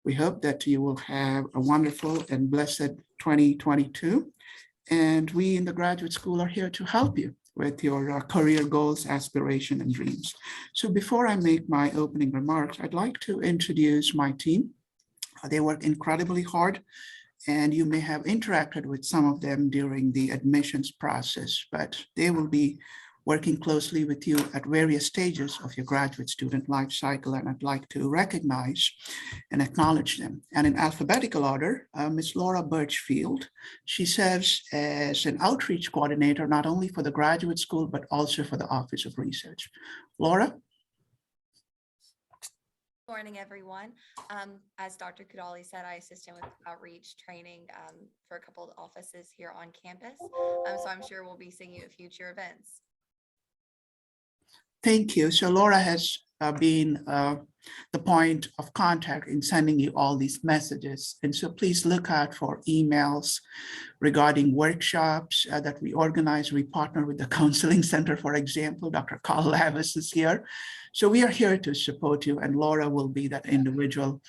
We hope that you will have a wonderful and blessed 2022. And we in the graduate school are here to help you with your career goals, aspiration, and dreams. So before I make my opening remarks, I'd like to introduce my team. They work incredibly hard, and you may have interacted with some of them during the admissions process, but they will be working closely with you at various stages of your graduate student life cycle, and I'd like to recognize and acknowledge them. And in alphabetical order, Ms. Laura Birchfield, she serves as an outreach coordinator, not only for the graduate school, but also for the Office of Research. Laura? Morning, everyone. As Dr. Kudali said, I assist him with outreach training for a couple of offices here on campus. So I'm sure we'll be seeing you at future events. Thank you. So Laura has been the point of contact in sending you all these messages. And so please look out for emails regarding workshops that we organize. We partner with the Counseling Center, for example. Dr. Carl Lavis is here. So we are here to support you, and Laura will be that individual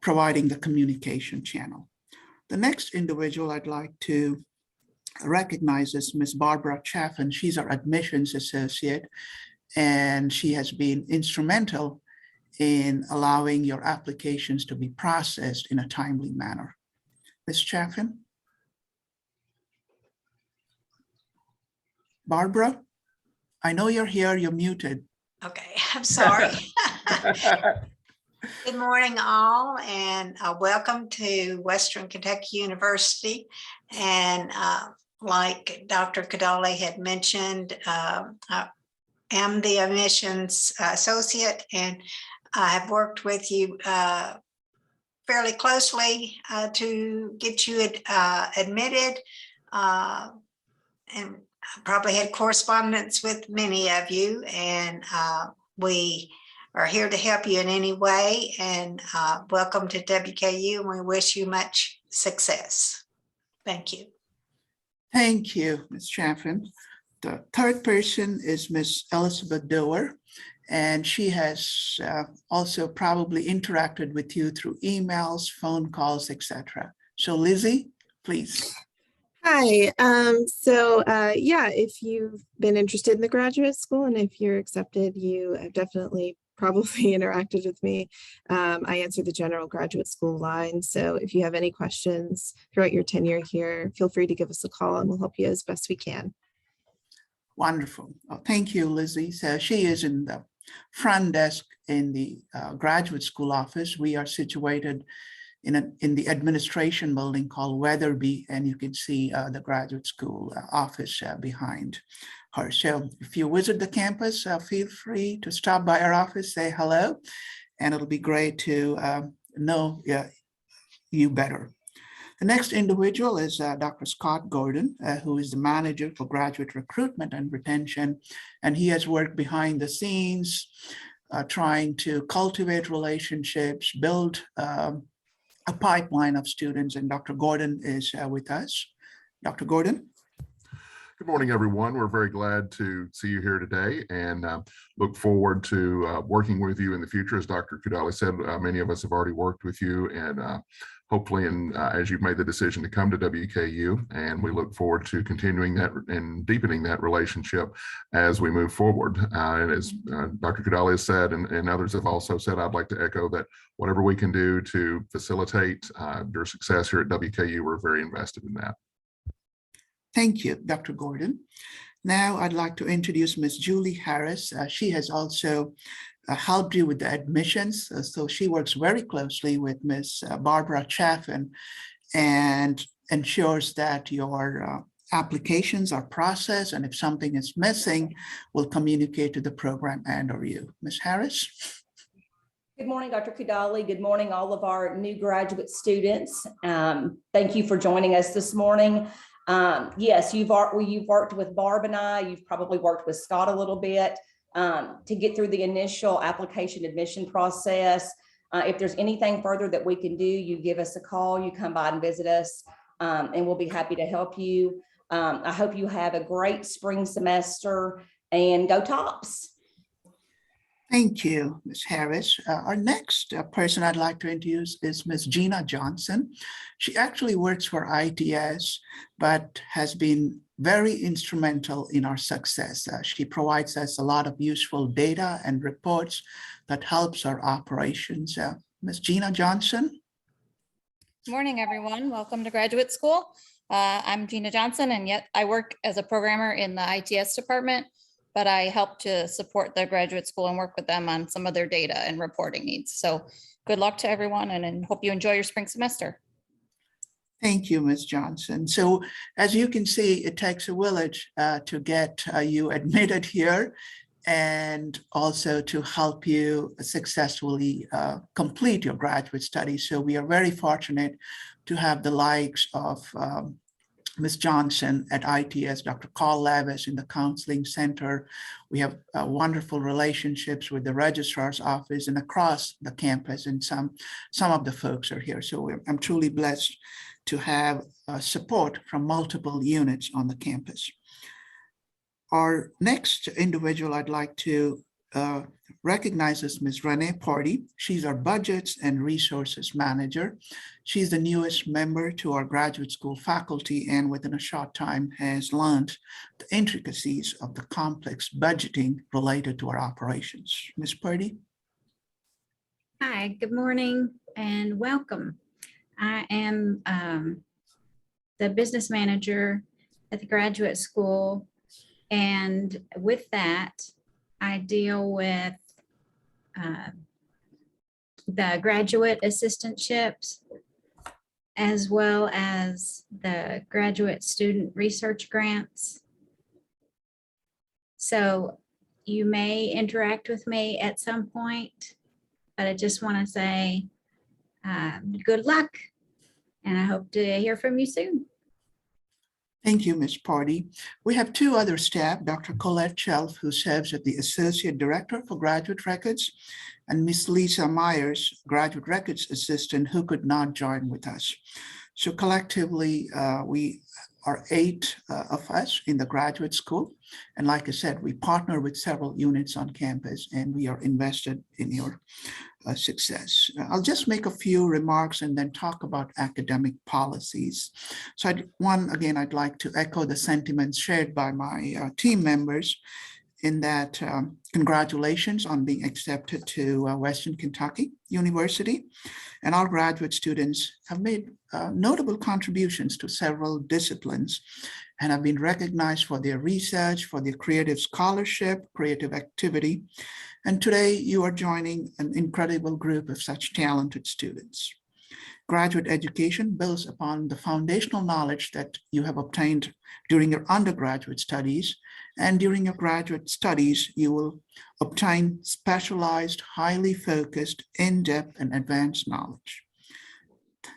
providing the communication channel. The next individual I'd like to recognize is Ms. Barbara Chaffin. She's our admissions associate, and she has been instrumental in allowing your applications to be processed in a timely manner. Ms. Chaffin? Barbara, I know you're here, you're muted. Okay, I'm sorry. Good morning, all, and welcome to Western Kentucky University. And like Dr. Kadali had mentioned, I am the admissions associate, and I have worked with you fairly closely to get you admitted, and probably had correspondence with many of you, and we are here to help you in any way, and welcome to WKU, and we wish you much success. Thank you. Thank you, Ms. Chaffin. The third person is Ms. Elizabeth Doer, and she has also probably interacted with you through emails, phone calls, etc. So Lizzie, please. Hi. Yeah, if you've been interested in the graduate school and if you're accepted, you have definitely probably interacted with me. I answer the general graduate school line. So if you have any questions throughout your tenure here, feel free to give us a call and we'll help you as best we can. Wonderful. Oh, thank you, Lizzie. So she is in the front desk in the graduate school office. We are situated in the administration building called Weatherby, and you can see the graduate school office behind her. So if you visit the campus, feel free to stop by our office, say hello, and it'll be great to know you better. The next individual is Dr. Scott Gordon, who is the manager for graduate recruitment and retention, and he has worked behind the scenes, trying to cultivate relationships, build a pipeline of students, and Dr. Gordon is with us. Dr. Gordon? Good morning, everyone. We're very glad to see you here today and look forward to working with you in the future. As Dr. Kudali said, many of us have already worked with you, and hopefully, as you've made the decision to come to WKU, and we look forward to continuing that and deepening that relationship as we move forward. And as Dr. Kudali has said, and others have also said, I'd like to echo that whatever we can do to facilitate your success here at WKU, we're very invested in that. Thank you, Dr. Gordon. Now I'd like to introduce Ms. Julie Harris. She has also helped you with the admissions. So she works very closely with Ms. Barbara Chaffin and ensures that your applications are processed, and if something is missing, we'll communicate to the program and or you. Ms. Harris? Good morning, Dr. Kudali. Good morning, all of our new graduate students. Thank you for joining us this morning. Yes, you've worked with Barb and I. You've probably worked with Scott a little bit to get through the initial application admission process. If there's anything further that we can do, you give us a call, you come by and visit us, and we'll be happy to help you. I hope you have a great spring semester, and go Tops. Thank you, Ms. Harris. Our next person I'd like to introduce is Ms. Gina Johnson. She actually works for ITS, but has been very instrumental in our success. She provides us a lot of useful data and reports that helps our operations. Ms. Gina Johnson. Morning, everyone. Welcome to graduate school. I'm Gina Johnson, and yet I work as a programmer in the ITS department, but I help to support the graduate school and work with them on some of their data and reporting needs. So good luck to everyone, and hope you enjoy your spring semester. Thank you, Ms. Johnson. So as you can see, it takes a village to get you admitted here and also to help you successfully complete your graduate studies. So we are very fortunate to have the likes of Ms. Johnson at ITS, Dr. Carl Levis in the Counseling Center. We have wonderful relationships with the registrar's office and across the campus, and some of the folks are here. So I'm truly blessed to have support from multiple units on the campus. Our next individual I'd like to recognize is Ms. Renee Party. She's our Budgets and Resources Manager. She's the newest member to our graduate school faculty, and within a short time has learned the intricacies of the complex budgeting related to our operations. Ms. Party. Hi, good morning and welcome. I am the business manager at the graduate school. And with that, I deal with the graduate assistantships, as well as the graduate student research grants. So you may interact with me at some point, but I just want to say good luck, and I hope to hear from you soon. Thank you, Ms. Party. We have two other staff, Dr. Colette Shelf, who serves as the Associate Director for Graduate Records, and Ms. Lisa Myers, Graduate Records Assistant, who could not join with us. So collectively, we are 8 of us in the graduate school. And like I said, we partner with several units on campus, and we are invested in your success. I'll just make a few remarks and then talk about academic policies. So I'd like to echo the sentiments shared by my team members in that congratulations on being accepted to Western Kentucky University. And our graduate students have made notable contributions to several disciplines and have been recognized for their research, for their creative scholarship, creative activity. And today you are joining an incredible group of such talented students. Graduate education builds upon the foundational knowledge that you have obtained during your undergraduate studies. And during your graduate studies, you will obtain specialized, highly focused, in-depth, and advanced knowledge.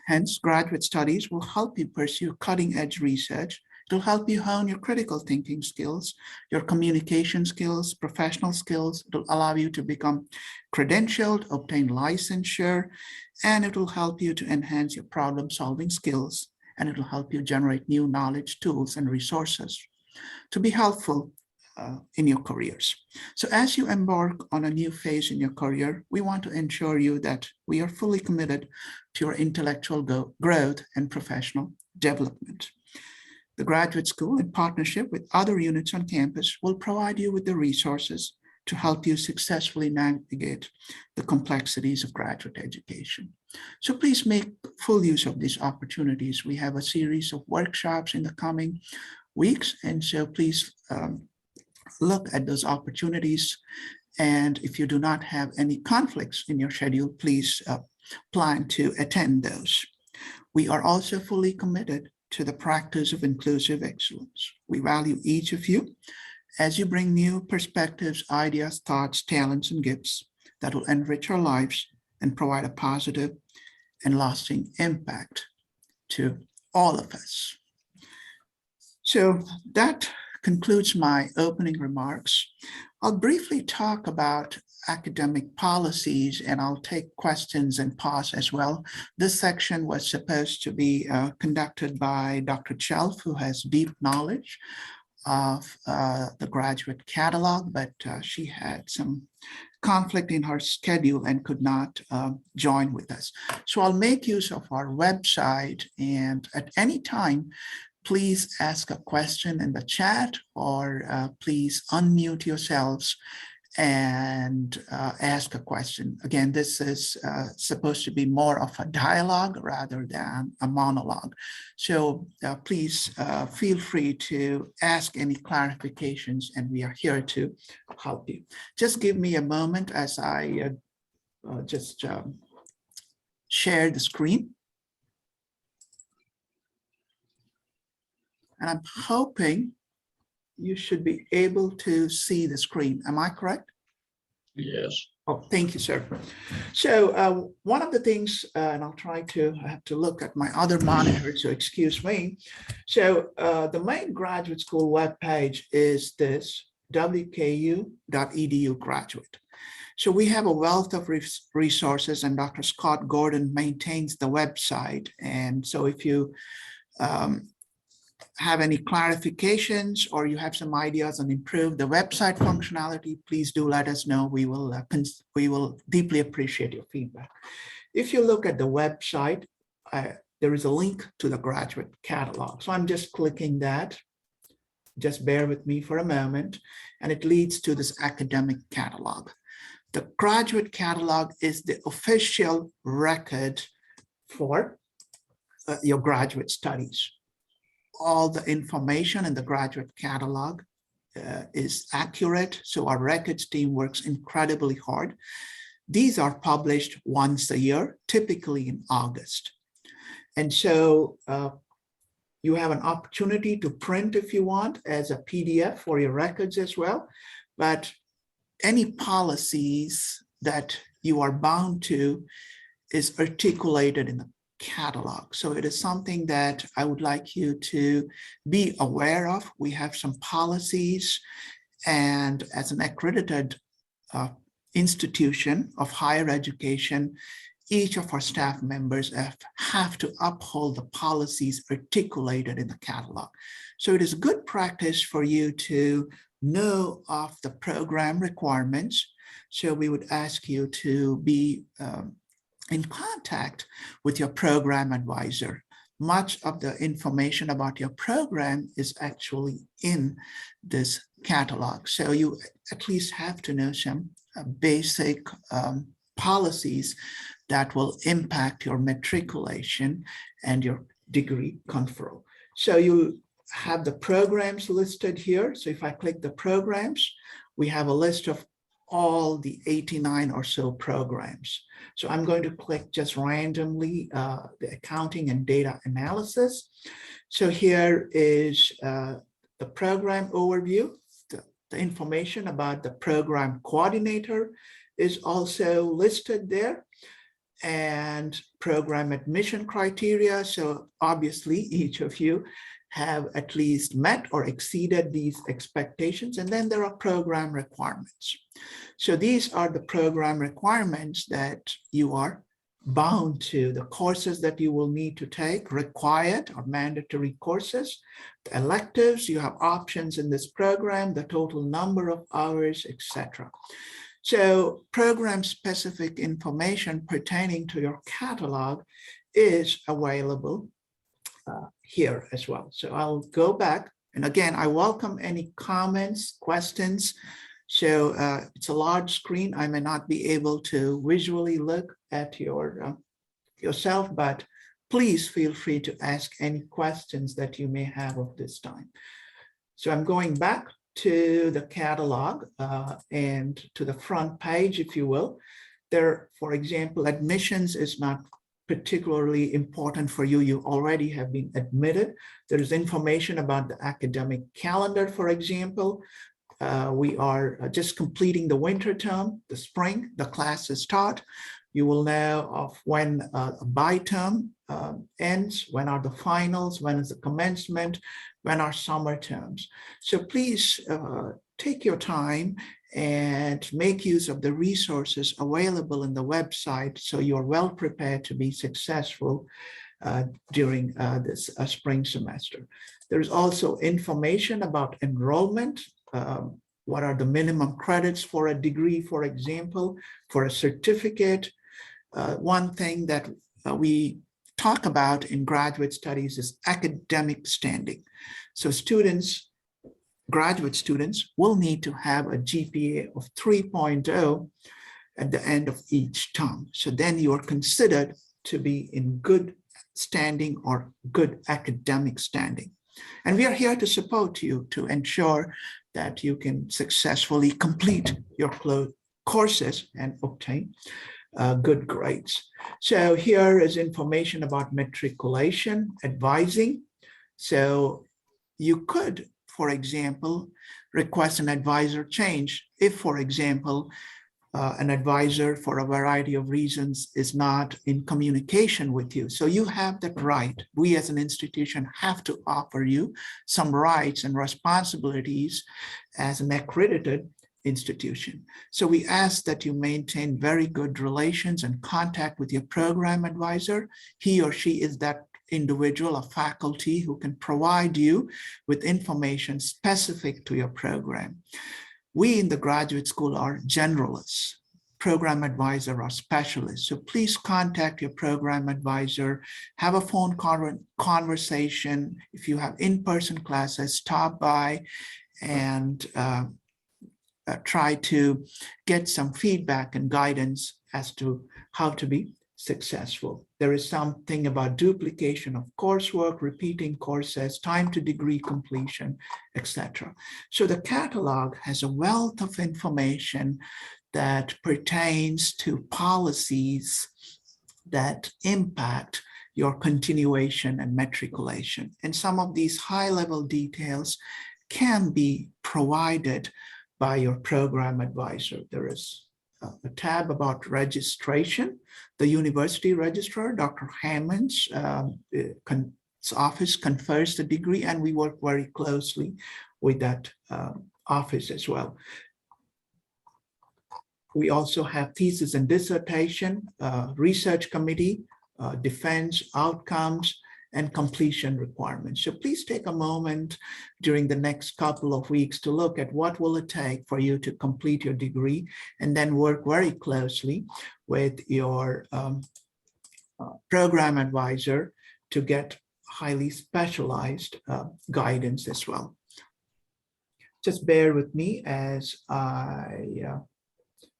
Hence, graduate studies will help you pursue cutting-edge research. It'll help you hone your critical thinking skills, your communication skills, professional skills. It'll allow you to become credentialed, obtain licensure, and it will help you to enhance your problem-solving skills, and it will help you generate new knowledge, tools, and resources to be helpful in your careers. So as you embark on a new phase in your career, we want to ensure you that we are fully committed to your intellectual growth and professional development. The graduate school, in partnership with other units on campus, will provide you with the resources to help you successfully navigate the complexities of graduate education. So please make full use of these opportunities. We have a series of workshops in the coming weeks, and so please look at those opportunities. And if you do not have any conflicts in your schedule, please plan to attend those. We are also fully committed to the practice of inclusive excellence. We value each of you as you bring new perspectives, ideas, thoughts, talents, and gifts that will enrich our lives and provide a positive and lasting impact to all of us. So that concludes my opening remarks. I'll briefly talk about academic policies, and I'll take questions and pause as well. This section was supposed to be conducted by Dr. Chelf, who has deep knowledge of the graduate catalog, but she had some conflict in her schedule and could not join with us. So I'll make use of our website, and at any time, please ask a question in the chat, or please unmute yourselves and ask a question. Again, this is supposed to be more of a dialogue rather than a monologue. So please feel free to ask any clarifications, and we are here to help you. Just give me a moment as I just share the screen. And I'm hoping you should be able to see the screen. Am I correct? Yes. Oh, thank you, sir. So one of the things, and I'll try to, I have to look at my other monitor, so excuse me. So the main graduate school webpage is this WKU.edu graduate. So we have a wealth of resources, and Dr. Scott Gordon maintains the website. And so if you have any clarifications, or you have some ideas on improve the website functionality, please do let us know. We will deeply appreciate your feedback. If you look at the website, there is a link to the graduate catalog. So I'm just clicking that. Just bear with me for a moment, and it leads to this academic catalog. The graduate catalog is the official record for your graduate studies. All the information in the graduate catalog is accurate, so our records team works incredibly hard. These are published once a year, typically in August. And so you have an opportunity to print if you want as a PDF for your records as well, but any policies that you are bound to is articulated in the catalog. So it is something that I would like you to be aware of. We have some policies, and as an accredited institution of higher education, each of our staff members have to uphold the policies articulated in the catalog. So it is good practice for you to know of the program requirements. So we would ask you to be in contact with your program advisor. Much of the information about your program is actually in this catalog. So you at least have to know some basic policies that will impact your matriculation and your degree conferral. So you have the programs listed here. So if I click the programs, we have a list of all the 89 or so programs. So I'm going to click just randomly the accounting and data analysis. So here is the program overview. The information about the program coordinator is also listed there, and program admission criteria. So obviously each of you have at least met or exceeded these expectations. And then there are program requirements. So these are the program requirements that you are bound to, the courses that you will need to take, required or mandatory courses, the electives, you have options in this program, the total number of hours, etc. So program-specific information pertaining to your catalog is available here as well. So I'll go back. And again, I welcome any comments, questions. So it's a large screen. I may not be able to visually look at yourself, but please feel free to ask any questions that you may have of this time. So I'm going back to the catalog and to the front page, if you will. There, for example, admissions is not particularly important for you. You already have been admitted. There is information about the academic calendar, for example. We are just completing the winter term, the spring, the classes start. You will know of when a bi-term ends, when are the finals, when is the commencement, when are summer terms. So please take your time and make use of the resources available in the website so you're well prepared to be successful during this spring semester. There's also information about enrollment. what are the minimum credits for a degree, for example, for a certificate. One thing that we talk about in graduate studies is academic standing. So students, graduate students will need to have a GPA of 3.0 at the end of each term. So then you are considered to be in good standing or good academic standing. And we are here to support you to ensure that you can successfully complete your courses and obtain good grades. So here is information about matriculation, advising. So you could, for example, request an advisor change if, for example, an advisor for a variety of reasons is not in communication with you. So you have that right. We as an institution have to offer you some rights and responsibilities as an accredited institution. So we ask that you maintain very good relations and contact with your program advisor. He or she is that individual or faculty who can provide you with information specific to your program. We in the graduate school are generalists. Program advisor or specialists. So please contact your program advisor, have a phone conversation. If you have in-person classes, stop by and try to get some feedback and guidance as to how to be successful. There is something about duplication of coursework, repeating courses, time to degree completion, etc. So the catalog has a wealth of information that pertains to policies that impact your continuation and matriculation. And some of these high-level details can be provided by your program advisor. There is a tab about registration. The university registrar, Dr. Hammond's office confers the degree, and we work very closely with that office as well. We also have thesis and dissertation, research committee, defense, outcomes, and completion requirements. So please take a moment during the next couple of weeks to look at what will it take for you to complete your degree, and then work very closely with your program advisor to get highly specialized guidance as well. Just bear with me as I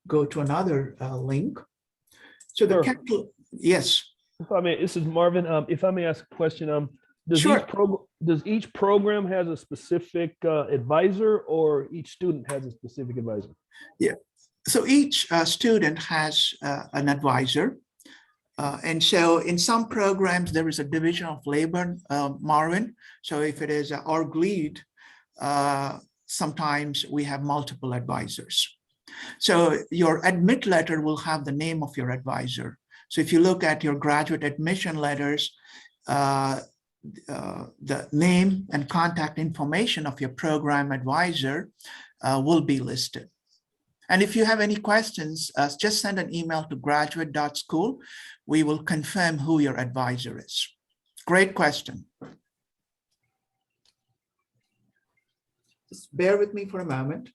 go to another link. So the capital, yes. If I may, this is Marvin. If I may ask a question, does each program has a specific advisor, or each student has a specific advisor? Yeah. So each student has an advisor. And so in some programs, there is a division of labor, Marvin. So if it is an org lead, sometimes we have multiple advisors. So your admit letter will have the name of your advisor. So if you look at your graduate admission letters, the name and contact information of your program advisor will be listed. And if you have any questions, just send an email to graduate.school. We will confirm who your advisor is. Great question. Just bear with me for a moment.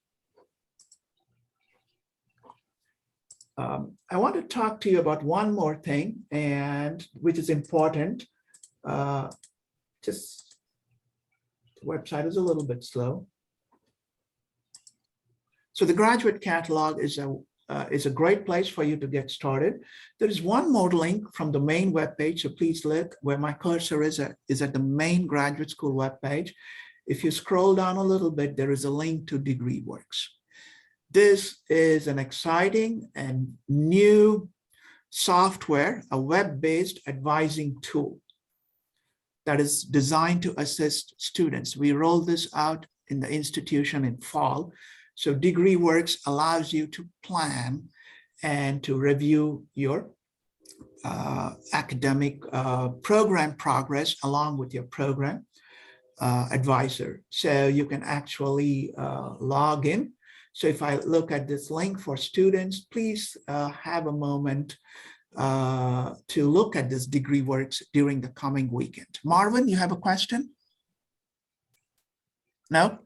I want to talk to you about one more thing, and which is important. Just the website is a little bit slow. So the graduate catalog is a great place for you to get started. There is one more link from the main webpage, so please look where my cursor is at the main graduate school webpage. If you scroll down a little bit, there is a link to DegreeWorks. This is an exciting and new software, a web-based advising tool that is designed to assist students. We rolled this out in the institution in fall. So DegreeWorks allows you to plan and to review your academic program progress along with your program advisor. So you can actually log in. So if I look at this link for students, please have a moment to look at this DegreeWorks during the coming weekend. Marvin, you have a question? No?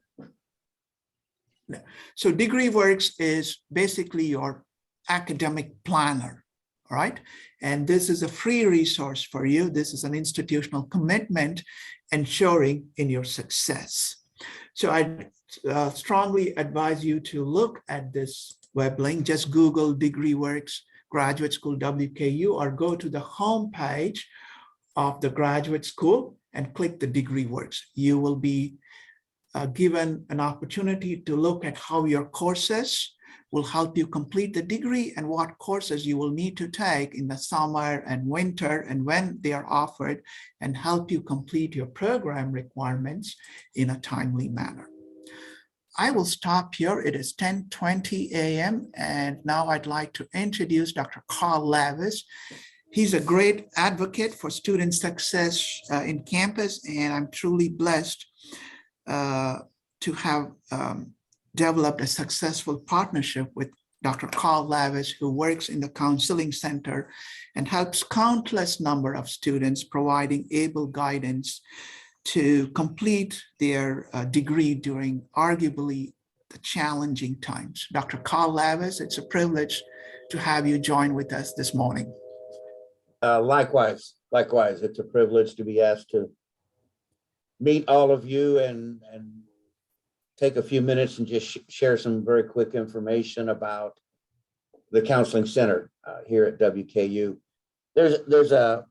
So DegreeWorks is basically your academic planner, all right? And this is a free resource for you. This is an institutional commitment ensuring in your success. So I strongly advise you to look at this web link. Just Google DegreeWorks Graduate School WKU or go to the home page of the graduate school and click the DegreeWorks. You will be given an opportunity to look at how your courses will help you complete the degree and what courses you will need to take in the summer and winter and when they are offered, and help you complete your program requirements in a timely manner. I will stop here. It is 10:20 a.m. and now I'd like to introduce Dr. Carl Lavis. He's a great advocate for student success in campus, and I'm truly blessed to have developed a successful partnership with Dr. Carl Lavis, who works in the counseling center and helps countless number of students, providing able guidance to complete their degree during arguably the challenging times. Dr. Carl Lavis, it's a privilege to have you join with us this morning. Likewise, it's a privilege to be asked to meet all of you and take a few minutes and just share some very quick information about the counseling center here at WKU. There's an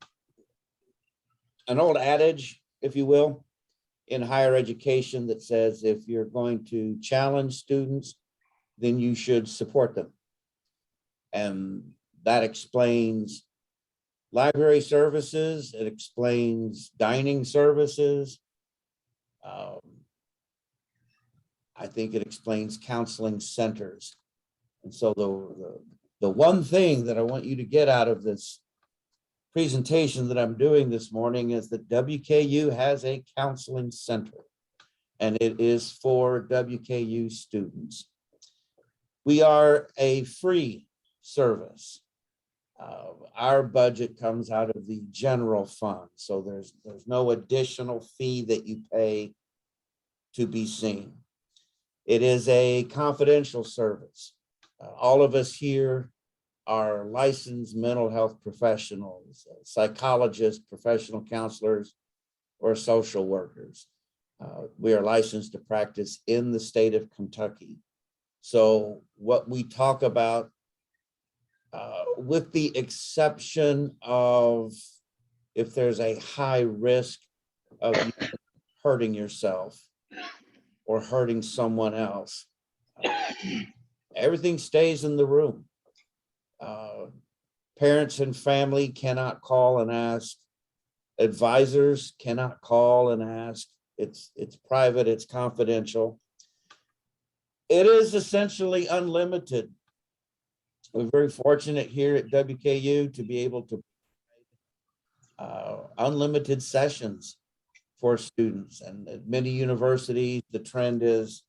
old adage, if you will, in higher education that says if you're going to challenge students, then you should support them. And that explains library services, it explains dining services. I think it explains counseling centers. And so the one thing that I want you to get out of this presentation that I'm doing this morning is that WKU has a counseling center, and it is for WKU students. We are a free service. Our budget comes out of the general fund, so there's no additional fee that you pay to be seen. It is a confidential service. All of us here are licensed mental health professionals, psychologists, professional counselors, or social workers. We are licensed to practice in the state of Kentucky. So what we talk about, with the exception of if there's a high risk of you hurting yourself or hurting someone else, everything stays in the room. Parents and family cannot call and ask. Advisors cannot call and ask. It's private, it's confidential. It is essentially unlimited. We're very fortunate here at WKU to be able to unlimited sessions for students, and at many universities the trend is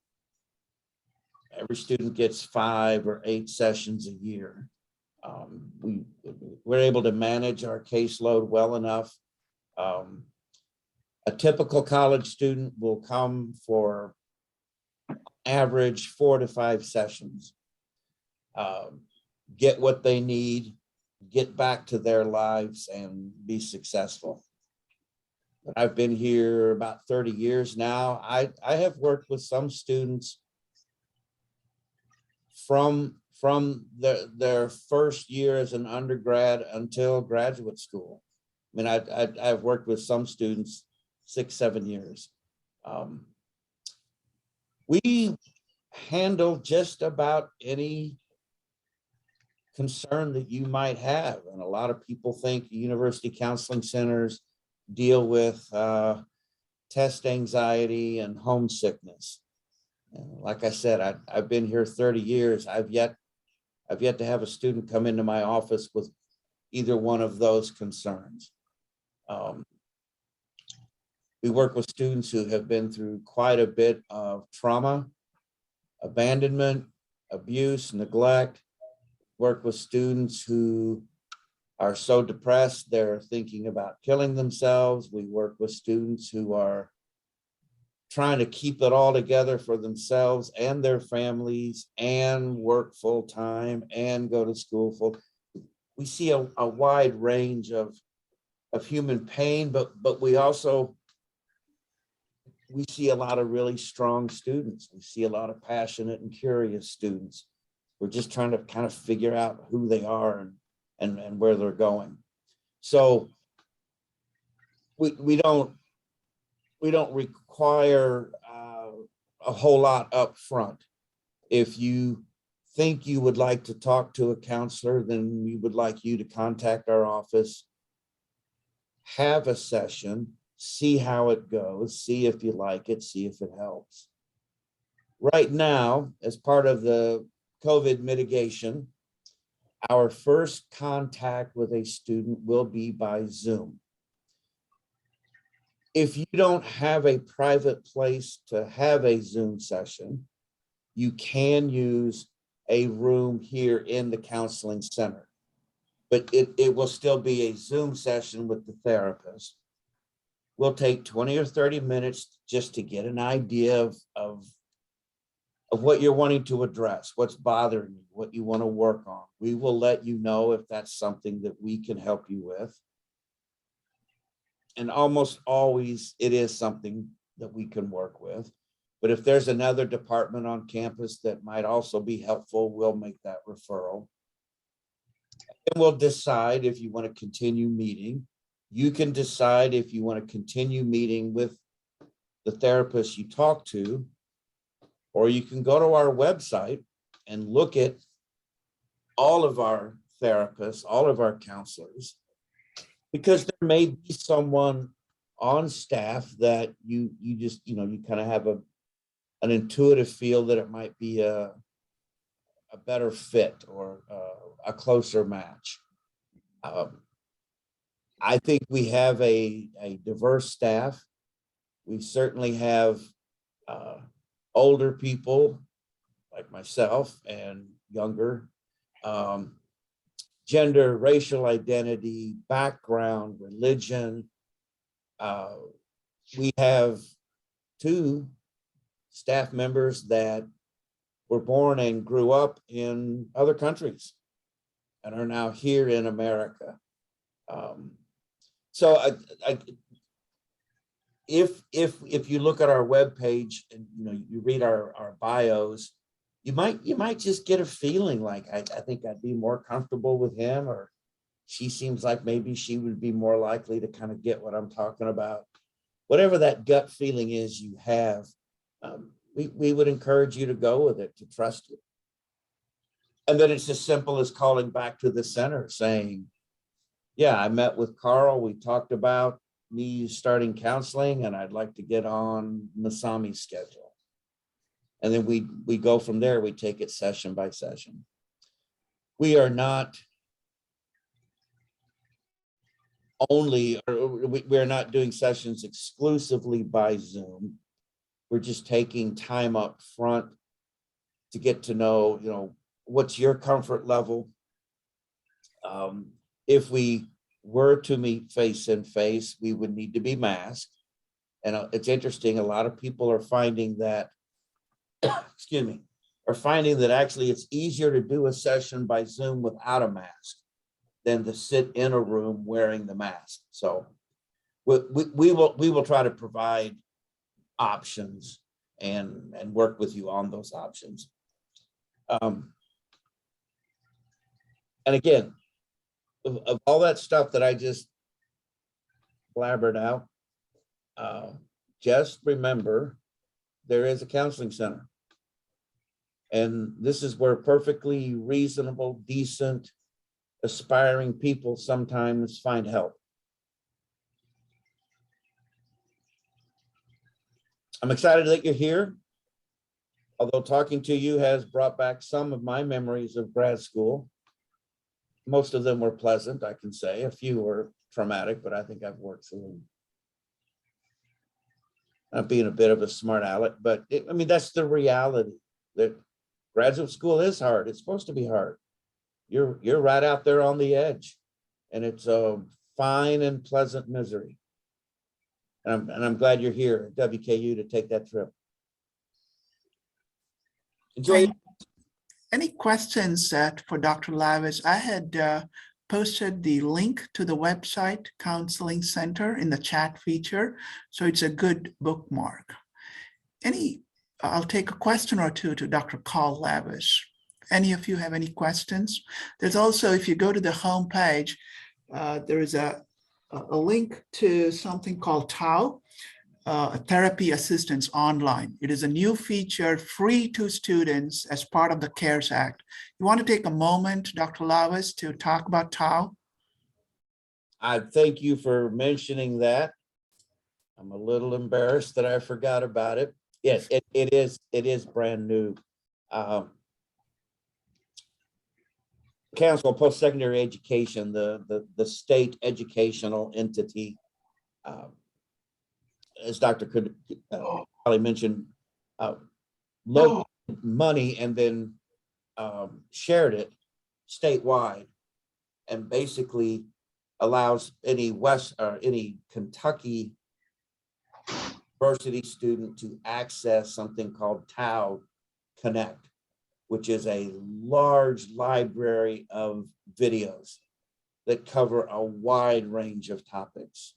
every student gets 5 or 8 sessions a year. We're able to manage our caseload well enough. A typical college student will come for average 4 to 5 sessions, get what they need, get back to their lives and be successful. I've been here about 30 years now. I have worked with some students from their first year as an undergrad until graduate school. I mean, I've worked with some students 6-7 years. We handle just about any concern that you might have. And a lot of people think university counseling centers deal with test anxiety and homesickness. And like I said, I've been here 30 years. I've yet to have a student come into my office with either one of those concerns. We work with students who have been through quite a bit of trauma, abandonment, abuse, neglect. Work with students who are so depressed they're thinking about killing themselves. We work with students who are trying to keep it all together for themselves and their families and work full time and go to school full. We see a wide range of human pain, but we also, we see a lot of really strong students. We see a lot of passionate and curious students. We're just trying to kind of figure out who they are and where they're going. So we don't require a whole lot up front. If you think you would like to talk to a counselor, then we would like you to contact our office, have a session, see how it goes, see if you like it, see if it helps. Right now, as part of the COVID mitigation, our first contact with a student will be by Zoom. If you don't have a private place to have a Zoom session, you can use a room here in the counseling center, but it will still be a Zoom session with the therapist. We'll take 20 or 30 minutes just to get an idea of what you're wanting to address, what's bothering you, what you want to work on. We will let you know if that's something that we can help you with. And almost always it is something that we can work with. But if there's another department on campus that might also be helpful, we'll make that referral. And we'll decide if you want to continue meeting. You can decide if you want to continue meeting with the therapist you talk to, or you can go to our website and look at all of our therapists, all of our counselors, because there may be someone on staff that you just, you kind of have an intuitive feel that it might be a better fit or a closer match. I think we have a diverse staff. We certainly have older people like myself and younger, gender, racial identity, background, religion. We have 2 staff members that were born and grew up in other countries and are now here in America. So if you look at our webpage and you read our bios, you might just get a feeling like I think I'd be more comfortable with him, or she seems like maybe she would be more likely to kind of get what I'm talking about. Whatever that gut feeling is you have, we would encourage you to go with it, to trust it. And then it's as simple as calling back to the center saying, yeah, I met with Carl. We talked about me starting counseling and I'd like to get on Masami's schedule. And then we go from there. We take it session by session. We are not only, or we're not doing sessions exclusively by Zoom. We're just taking time up front to get to know, what's your comfort level. If we were to meet face and face, we would need to be masked. And it's interesting, a lot of people are finding that, excuse me, are finding that actually it's easier to do a session by Zoom without a mask than to sit in a room wearing the mask. So we will try to provide options and work with you on those options. And again, of all that stuff that I just blabbered out, just remember there is a counseling center. And this is where perfectly reasonable, decent, aspiring people sometimes find help. I'm excited that you're here. Although talking to you has brought back some of my memories of grad school. Most of them were pleasant, I can say. A few were traumatic, but I think I've worked through them. Not being a bit of a smart aleck, but that's the reality, that graduate school is hard. It's supposed to be hard. You're right out there on the edge, and it's a fine and pleasant misery. And I'm glad you're here at WKU to take that trip. Enjoy. Any questions for Dr. Lavis? I had posted the link to the website Counseling Center in the chat feature, so it's a good bookmark. I'll take a question or two to Dr. Carl Lavis. Any of you have any questions? There's also, if you go to the homepage, there is a link to something called TAO, Therapy Assistance Online. It is a new feature free to students as part of the CARES Act. You want to take a moment, Dr. Lavis, to talk about TAO? I thank you for mentioning that. I'm a little embarrassed that I forgot about it. Yes, it is brand new. Council of Post-Secondary Education, the state educational entity, as Dr. probably mentioned, located money and then shared it statewide, and basically allows any Kentucky university student to access something called TAO Connect, which is a large library of videos that cover a wide range of topics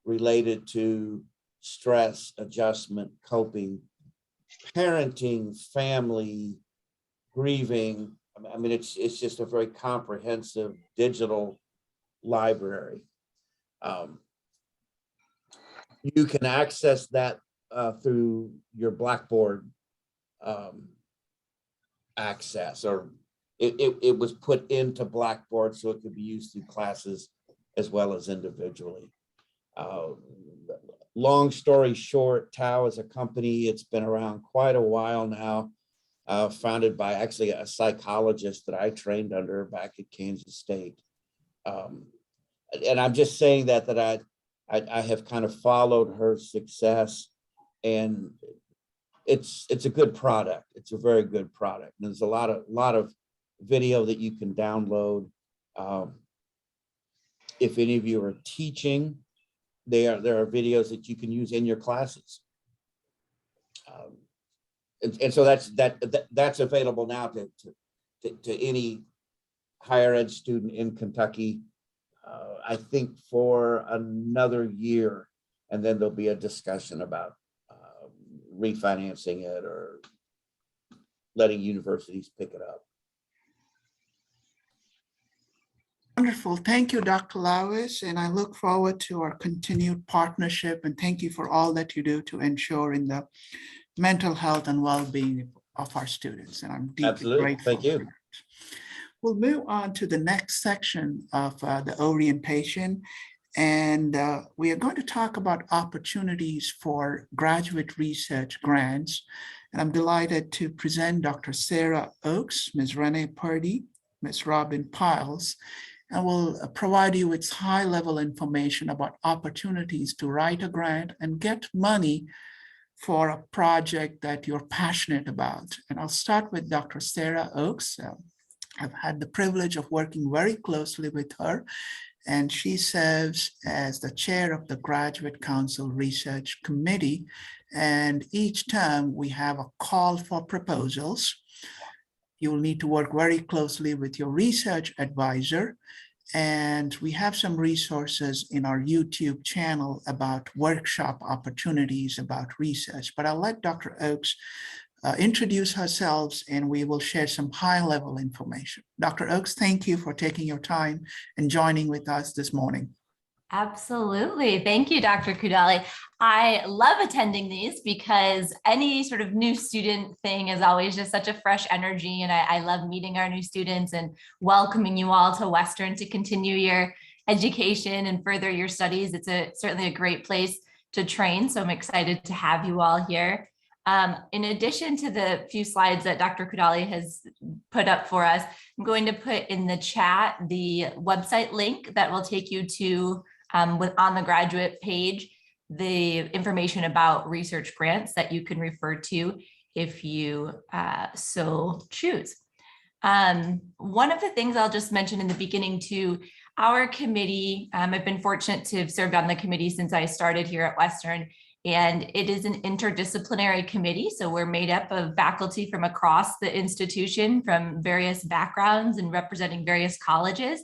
related to stress, adjustment, coping, parenting, family, grieving. I mean, it's just a very comprehensive digital library. You can access that through your Blackboard access, or it was put into Blackboard so it could be used through classes as well as individually. Long story short, TAO is a company. It's been around quite a while now, founded by actually a psychologist that I trained under back at Kansas State. And I'm just saying that I have kind of followed her success, and it's a good product. It's a very good product. And there's a lot of video that you can download. If any of you are teaching, there are videos that you can use in your classes. And so that's available now to any higher ed student in Kentucky, I think for another year, and then there'll be a discussion about refinancing it or letting universities pick it up. Wonderful. Thank you, Dr. Lavis, and I look forward to our continued partnership, and thank you for all that you do to ensure in the mental health and well-being of our students, and I'm deeply Absolutely. grateful. Thank you. For that. We'll move on to the next section of the orientation, and we are going to talk about opportunities for graduate research grants, and I'm delighted to present Dr. Sarah Oakes, Ms. Renee Purdy, Ms. Robin Piles, and will provide you with high-level information about opportunities to write a grant and get money for a project that you're passionate about. And I'll start with Dr. Sarah Oakes. I've had the privilege of working very closely with her, and she serves as the chair of the Graduate Council Research Committee. And each term we have a call for proposals. You will need to work very closely with your research advisor. And we have some resources in our YouTube channel about workshop opportunities about research. But I'll let Dr. Oakes introduce herself, and we will share some high-level information. Dr. Oakes, thank you for taking your time and joining with us this morning. Absolutely. Thank you, Dr. Kudali. I love attending these because any sort of new student thing is always just such a fresh energy. And I love meeting our new students and welcoming you all to Western to continue your education and further your studies. It's certainly a great place to train. So I'm excited to have you all here. In addition to the few slides that Dr. Kudali has put up for us, I'm going to put in the chat the website link that will take you to on the graduate page, the information about research grants that you can refer to if you so choose. One of the things I'll just mention in the beginning too, our committee, I've been fortunate to have served on the committee since I started here at Western, and it is an interdisciplinary committee. So we're made up of faculty from across the institution, from various backgrounds and representing various colleges.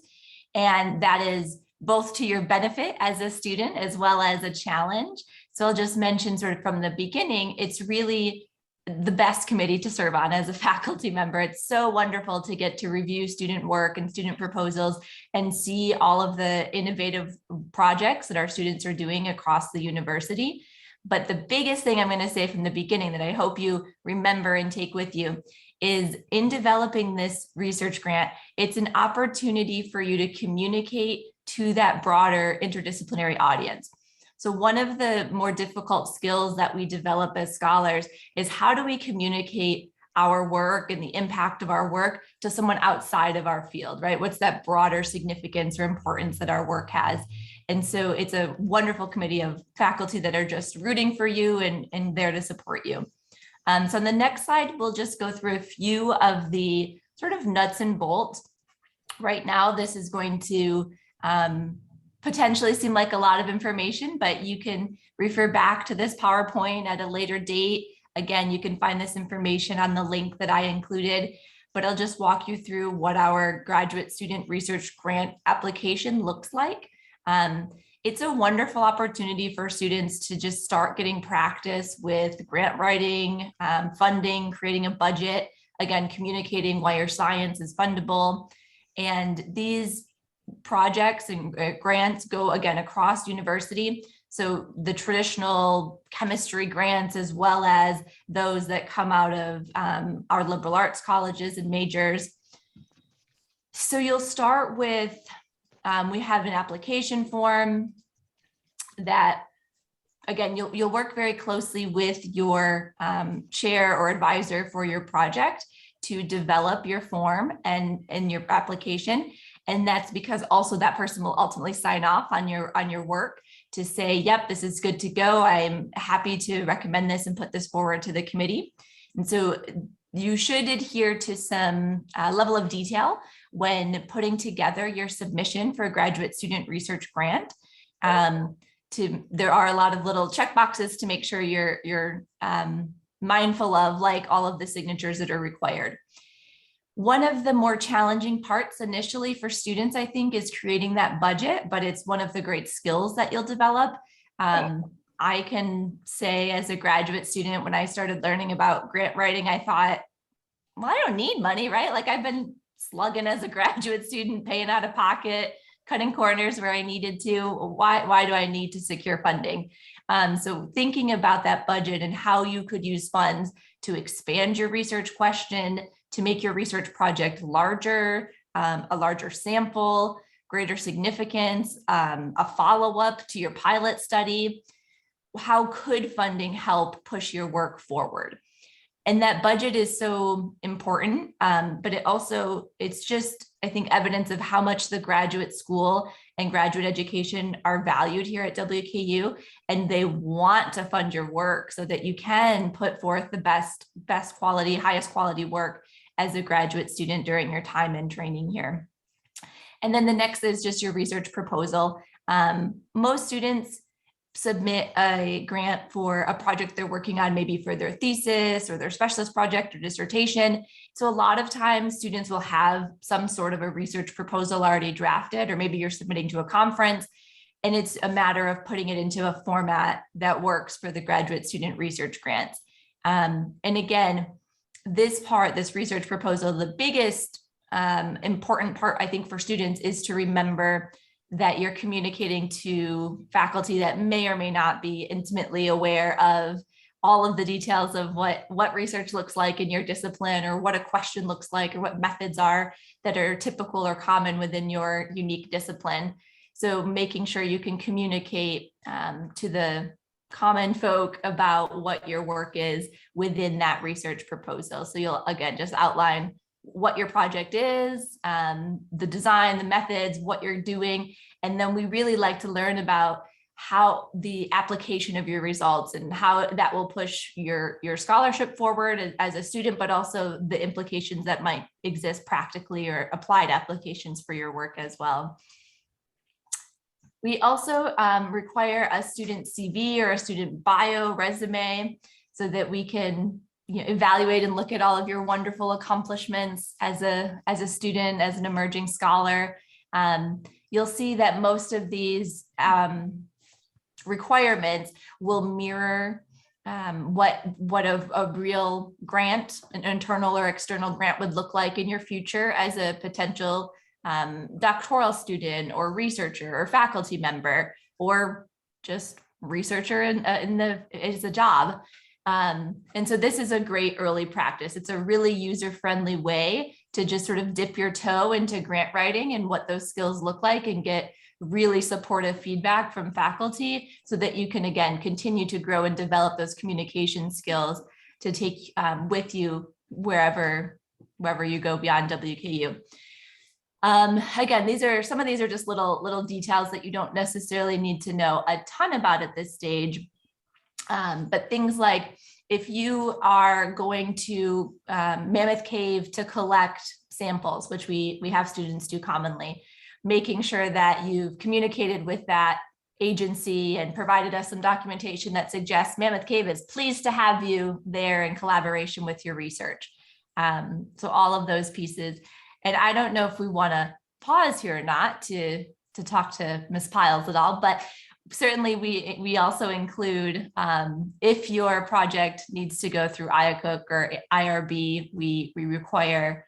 And that is both to your benefit as a student as well as a challenge. So I'll just mention sort of from the beginning, it's really the best committee to serve on as a faculty member. It's so wonderful to get to review student work and student proposals and see all of the innovative projects that our students are doing across the university. But the biggest thing I'm going to say from the beginning that I hope you remember and take with you is in developing this research grant, it's an opportunity for you to communicate to that broader interdisciplinary audience. So one of the more difficult skills that we develop as scholars is how do we communicate our work and the impact of our work to someone outside of our field, right? What's that broader significance or importance that our work has? And so it's a wonderful committee of faculty that are just rooting for you and there to support you. So on the next slide, we'll just go through a few of the sort of nuts and bolts. Right now, this is going to potentially seem like a lot of information, but you can refer back to this PowerPoint at a later date. Again, you can find this information on the link that I included, but I'll just walk you through what our graduate student research grant application looks like. It's a wonderful opportunity for students to just start getting practice with grant writing, funding, creating a budget, again, communicating why your science is fundable. And these projects and grants go again across university. So the traditional chemistry grants, as well as those that come out of our liberal arts colleges and majors. So you'll start with, we have an application form that, again, you'll work very closely with your chair or advisor for your project to develop your form and your application. And that's because also that person will ultimately sign off on your work to say, yep, this is good to go. I'm happy to recommend this and put this forward to the committee. And so you should adhere to some level of detail when putting together your submission for a graduate student research grant. There are a lot of little check boxes to make sure you're mindful of, like all of the signatures that are required. One of the more challenging parts initially for students, I think, is creating that budget, but it's one of the great skills that you'll develop. I can say as a graduate student, when I started learning about grant writing, I thought, well, I don't need money, right? Like I've been slugging as a graduate student, paying out of pocket, cutting corners where I needed to. Why do I need to secure funding? So thinking about that budget and how you could use funds to expand your research question, to make your research project larger, a larger sample, greater significance, a follow-up to your pilot study. How could funding help push your work forward? And that budget is so important, but it's just, I think, evidence of how much the graduate school and graduate education are valued here at WKU, and they want to fund your work so that you can put forth the best quality, highest quality work as a graduate student during your time in training here. And then the next is just your research proposal. Most students submit a grant for a project they're working on, maybe for their thesis or their specialist project or dissertation. So a lot of times students will have some sort of a research proposal already drafted, or maybe you're submitting to a conference, and it's a matter of putting it into a format that works for the graduate student research grants. And again, this research proposal, the biggest important part, I think, for students is to remember that you're communicating to faculty that may or may not be intimately aware of all of the details of what research looks like in your discipline, or what a question looks like, or what methods are that are typical or common within your unique discipline. So making sure you can communicate to the common folk about what your work is within that research proposal. So you'll, again, just outline what your project is, the design, the methods, what you're doing. And then we really like to learn about how the application of your results and how that will push your scholarship forward as a student, but also the implications that might exist practically or applied applications for your work as well. We also require a student CV or a student bio resume so that we can evaluate and look at all of your wonderful accomplishments as a student, as an emerging scholar. You'll see that most of these requirements will mirror what a real grant, an internal or external grant, would look like in your future as a potential doctoral student or researcher or faculty member, or just researcher as a job. And so this is a great early practice. It's a really user-friendly way to just sort of dip your toe into grant writing and what those skills look like, and get really supportive feedback from faculty so that you can, again, continue to grow and develop those communication skills to take with you wherever you go beyond WKU. Again, some of these are just little details that you don't necessarily need to know a ton about at this stage. But things like, if you are going to Mammoth Cave to collect samples, which we have students do commonly, making sure that you've communicated with that agency and provided us some documentation that suggests Mammoth Cave is pleased to have you there in collaboration with your research. So all of those pieces. And I don't know if we want to pause here or not to talk to Ms. Piles at all, but certainly we also include, if your project needs to go through IACUC or IRB, we require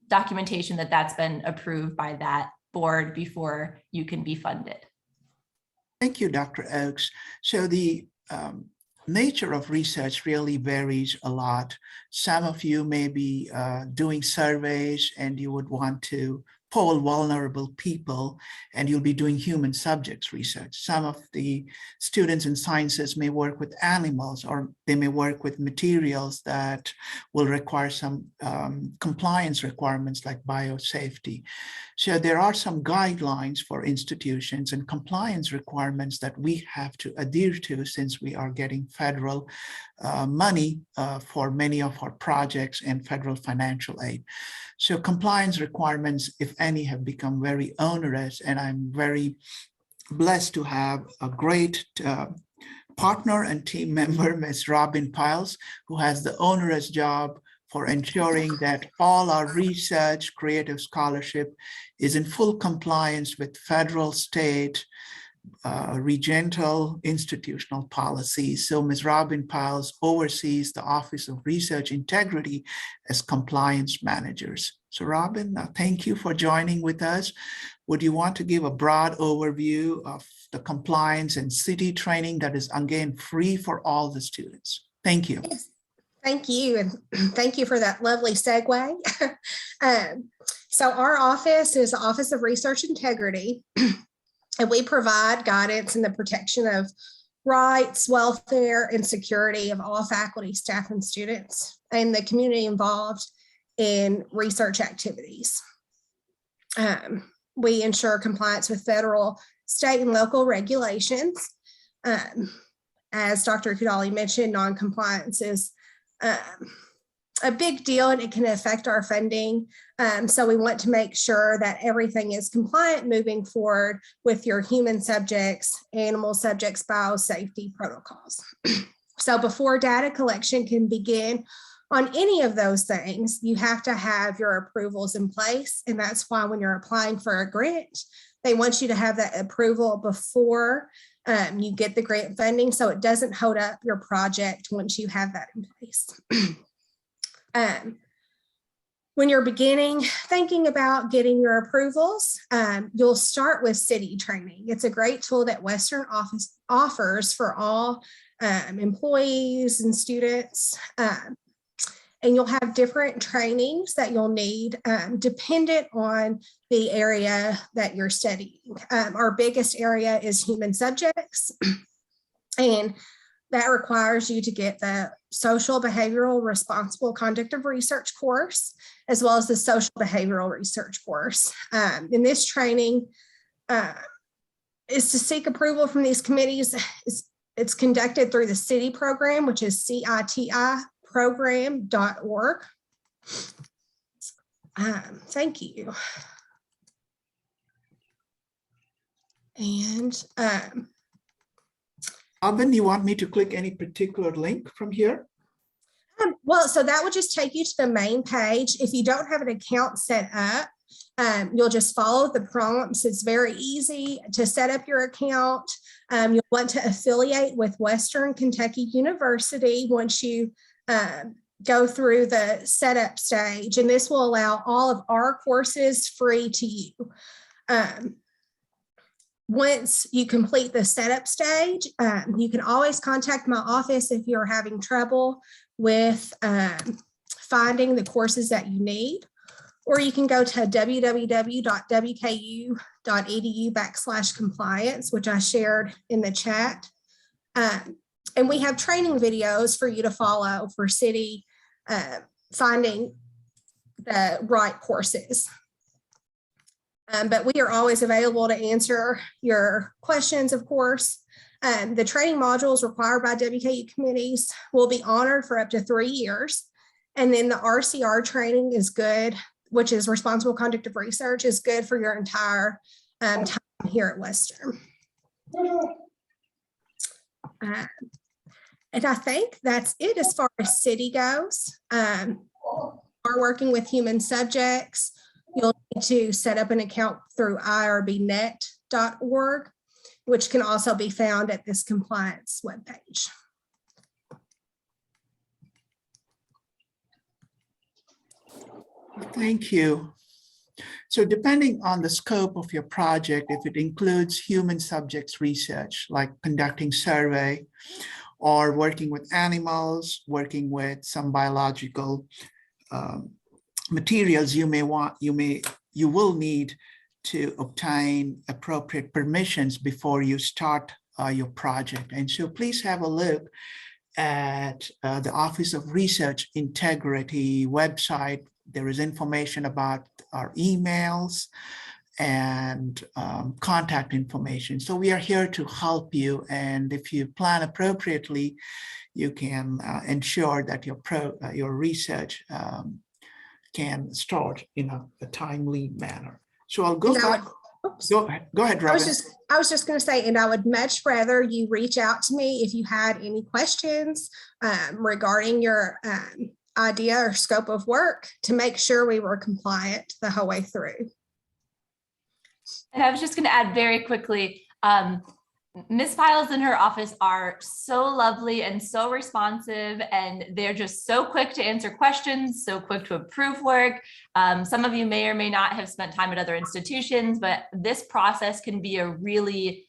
documentation that that's been approved by that board before you can be funded. Thank you, Dr. Oakes. So the nature of research really varies a lot. Some of you may be doing surveys and you would want to poll vulnerable people, and you'll be doing human subjects research. Some of the students in sciences may work with animals, or they may work with materials that will require some compliance requirements like biosafety. So there are some guidelines for institutions and compliance requirements that we have to adhere to, since we are getting federal money for many of our projects and federal financial aid. So compliance requirements, if any, have become very onerous, and I'm very blessed to have a great partner and team member, Ms. Robin Piles, who has the onerous job for ensuring that all our research, creative scholarship is in full compliance with federal, state, regional, institutional policies. So Ms. Robin Piles oversees the Office of Research Integrity as compliance managers. So Robin, thank you for joining with us. Would you want to give a broad overview of the compliance and city training that is, again, free for all the students? Thank you. Yes. Thank you. And thank you for that lovely segue. So our office is the Office of Research Integrity. And we provide guidance in the protection of rights, welfare, and security of all faculty, staff, and students, and the community involved in research activities. We ensure compliance with federal, state, and local regulations. As Dr. Kudali mentioned, non-compliance is a big deal, and it can affect our funding. So we want to make sure that everything is compliant moving forward with your human subjects, animal subjects, biosafety protocols. So before data collection can begin on any of those things, you have to have your approvals in place. And that's why when you're applying for a grant, they want you to have that approval before you get the grant funding, so it doesn't hold up your project once you have that in place. When you're thinking about getting your approvals, you'll start with city training. It's a great tool that Western Office offers for all employees and students. And you'll have different trainings that you'll need dependent on the area that you're studying. Our biggest area is human subjects, and that requires you to get the social behavioral responsible conduct of research course, as well as the social behavioral research course. In this training, is to seek approval from these committees. It's conducted through the city program, which is citiprogram.org. Thank you. And Alvin, you want me to click any particular link from here? well, so that would just take you to the main page. If you don't have an account set up, you'll just follow the prompts. It's very easy to set up your account. You'll want to affiliate with Western Kentucky University once you go through the setup stage, and this will allow all of our courses free to you. Once you complete the setup stage, you can always contact my office if you're having trouble with finding the courses that you need, or you can go to www.wku.edu/compliance, which I shared in the chat. And we have training videos for you to follow for city finding the right courses. But we are always available to answer your questions, of course. The training modules required by WKU committees will be honored for up to 3 years. And then the RCR training is good, which is responsible conduct of research, is good for your entire time here at Western. And I think that's it as far as city goes. We're working with human subjects. You'll need to set up an account through irbnet.org, which can also be found at this compliance webpage. Thank you. So depending on the scope of your project, if it includes human subjects research, like conducting survey or working with animals, working with some biological materials, you will need to obtain appropriate permissions before you start your project. And so please have a look at the Office of Research Integrity website. There is information about our emails and contact information. So we are here to help you. And if you plan appropriately, you can ensure that your research can start in a timely manner. So I'll go back. Go ahead, Robin. I was just going to say, and I would much rather you reach out to me if you had any questions regarding your idea or scope of work to make sure we were compliant the whole way through. And I was just going to add very quickly, Ms. Files in her office are so lovely and so responsive, and they're just so quick to answer questions, so quick to approve work. Some of you may or may not have spent time at other institutions, but this process can be a really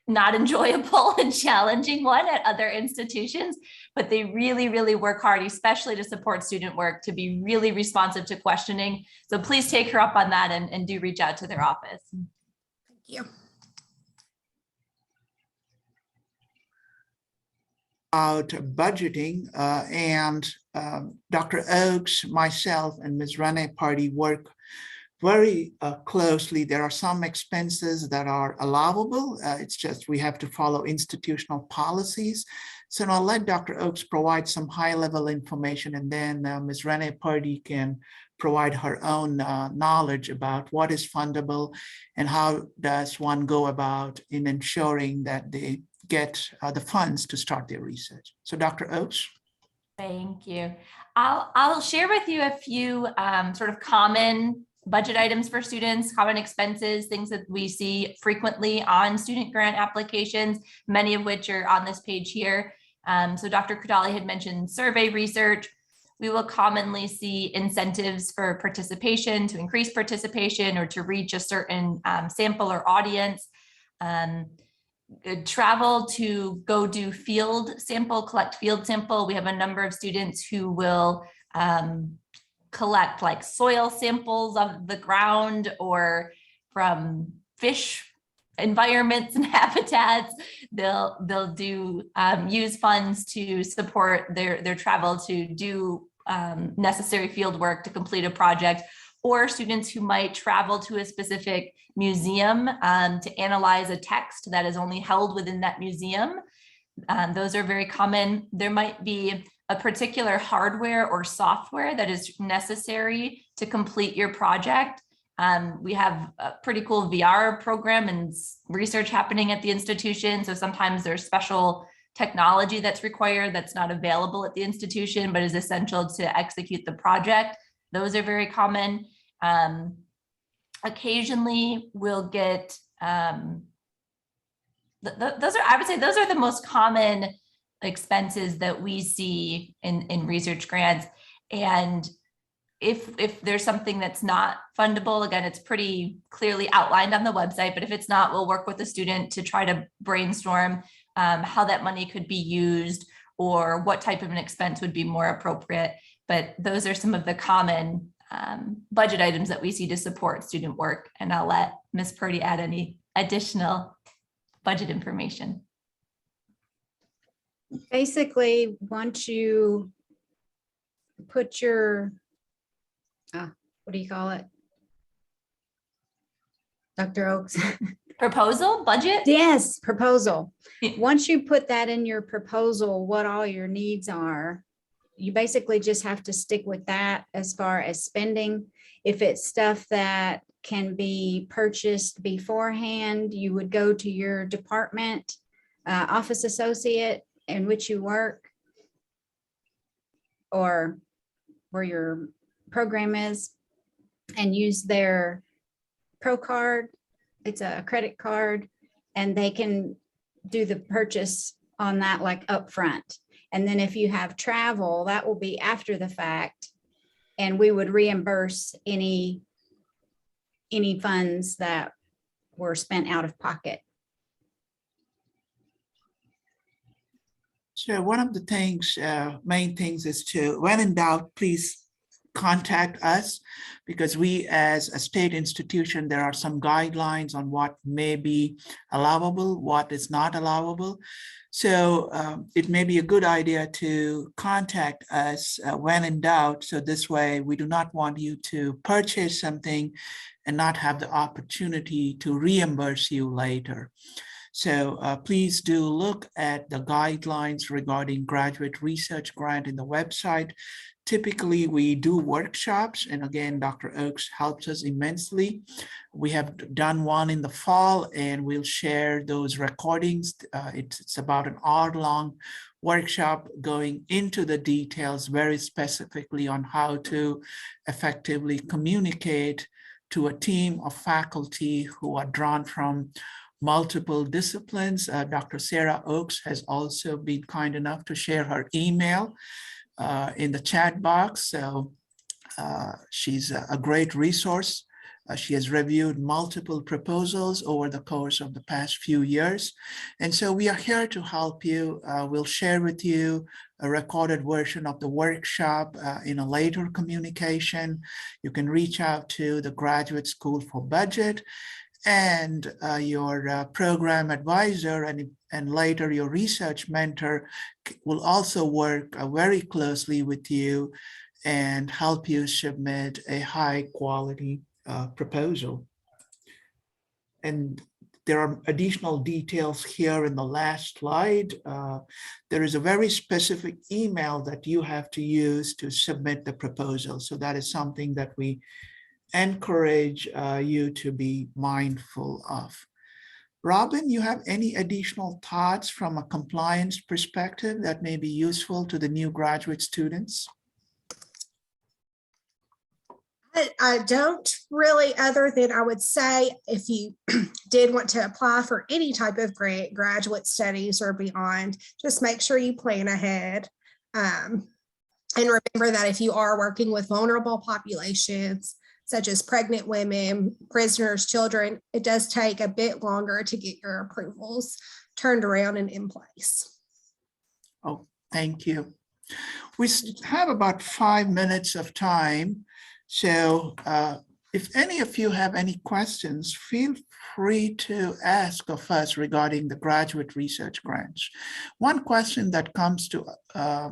not enjoyable and challenging one at other institutions, but they really, really work hard, especially to support student work, to be really responsive to questioning. So please take her up on that and do reach out to their office. Thank you. About budgeting and Dr. Oakes, myself, and Ms. Renee Party work very closely. There are some expenses that are allowable. It's just we have to follow institutional policies. So I'll let Dr. Oakes provide some high-level information, and then Ms. Renee Party can provide her own knowledge about what is fundable and how does one go about in ensuring that they get the funds to start their research. So Dr. Oakes. Thank you. I'll share with you a few sort of common budget items for students, common expenses, things that we see frequently on student grant applications, many of which are on this page here. So Dr. Kudali had mentioned survey research. We will commonly see incentives for participation, to increase participation or to reach a certain sample or audience. Travel to go do field sample, collect field sample. We have a number of students who will collect like soil samples of the ground or from fish environments and habitats. They'll do use funds to support their travel to do necessary field work to complete a project, or students who might travel to a specific museum to analyze a text that is only held within that museum. Those are very common. There might be a particular hardware or software that is necessary to complete your project. We have a pretty cool VR program and research happening at the institution. So sometimes there's special technology that's required that's not available at the institution, but is essential to execute the project. Those are very common. Occasionally we'll get, those are, I would say those are the most common expenses that we see in research grants. And if there's something that's not fundable, again, it's pretty clearly outlined on the website, but if it's not, we'll work with the student to try to brainstorm how that money could be used or what type of an expense would be more appropriate. But those are some of the common budget items that we see to support student work. And I'll let Ms. Purdy add any additional budget information. Basically, once you put your, what do you call it? Dr. Oaks? Proposal, budget? Yes, proposal. Once you put that in your proposal, what all your needs are, you basically just have to stick with that as far as spending. If it's stuff that can be purchased beforehand, you would go to your department, office associate in which you work, or where your program is, and use their Pro card. It's a credit card, and they can do the purchase on that like upfront. And then if you have travel, that will be after the fact, and we would reimburse any funds that were spent out of pocket. So one of the things, main things is to, when in doubt, please contact us, because we as a state institution, there are some guidelines on what may be allowable, what is not allowable. So it may be a good idea to contact us when in doubt. So this way, we do not want you to purchase something and not have the opportunity to reimburse you later. So please do look at the guidelines regarding graduate research grant in the website. Typically, we do workshops, and again, Dr. Oaks helps us immensely. We have done one in the fall, and we'll share those recordings. It's about an hour-long workshop going into the details very specifically on how to effectively communicate to a team of faculty who are drawn from multiple disciplines. Dr. Sarah Oaks has also been kind enough to share her email in the chat box. So she's a great resource. She has reviewed multiple proposals over the course of the past few years. And so we are here to help you. We'll share with you a recorded version of the workshop in a later communication. You can reach out to the Graduate School for Budget and your program advisor, and later your research mentor will also work very closely with you and help you submit a high quality proposal. And there are additional details here in the last slide. There is a very specific email that you have to use to submit the proposal. So that is something that we encourage you to be mindful of. Robin, you have any additional thoughts from a compliance perspective that may be useful to the new graduate students? I don't really, other than I would say if you did want to apply for any type of grant, graduate studies or beyond, just make sure you plan ahead. And remember that if you are working with vulnerable populations, such as pregnant women, prisoners, children, it does take a bit longer to get your approvals turned around and in place. Oh, thank you. We have about 5 minutes of time. So If any of you have any questions, feel free to ask of us regarding the graduate research grants. One question that comes to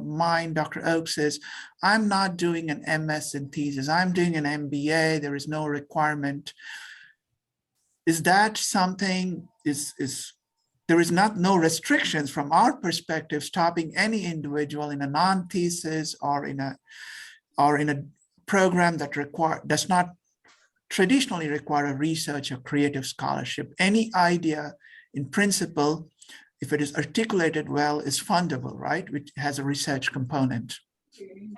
mind, Dr. Oakes, is I'm not doing an MS in thesis. I'm doing an MBA. There is no requirement. Is that something, there is no restrictions from our perspective stopping any individual in a non-thesis or in a program that does not traditionally require a research or creative scholarship. Any idea in principle, if it is articulated well, is fundable, right? Which has a research component.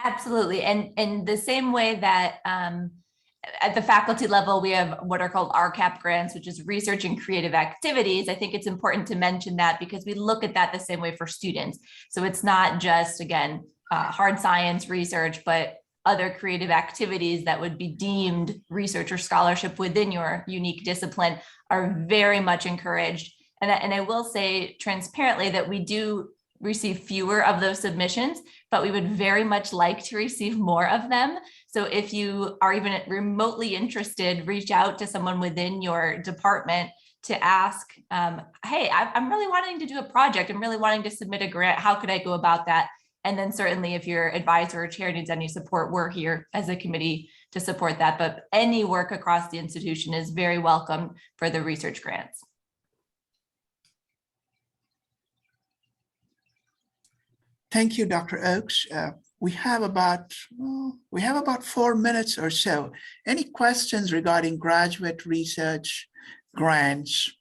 Absolutely. And the same way that at the faculty level, we have what are called RCAP grants, which is research and creative activities. I think it's important to mention that because we look at that the same way for students. So it's not just, again, hard science research, but other creative activities that would be deemed research or scholarship within your unique discipline are very much encouraged. And I will say transparently that we do receive fewer of those submissions, but we would very much like to receive more of them. So if you are even remotely interested, reach out to someone within your department to ask, hey, I'm really wanting to do a project. I'm really wanting to submit a grant. How could I go about that? And then certainly if your advisor or chair needs any support, we're here as a committee to support that. But any work across the institution is very welcome for the research grants. Thank you, Dr. Oakes. We have about 4 minutes or so. Any questions regarding graduate research grants?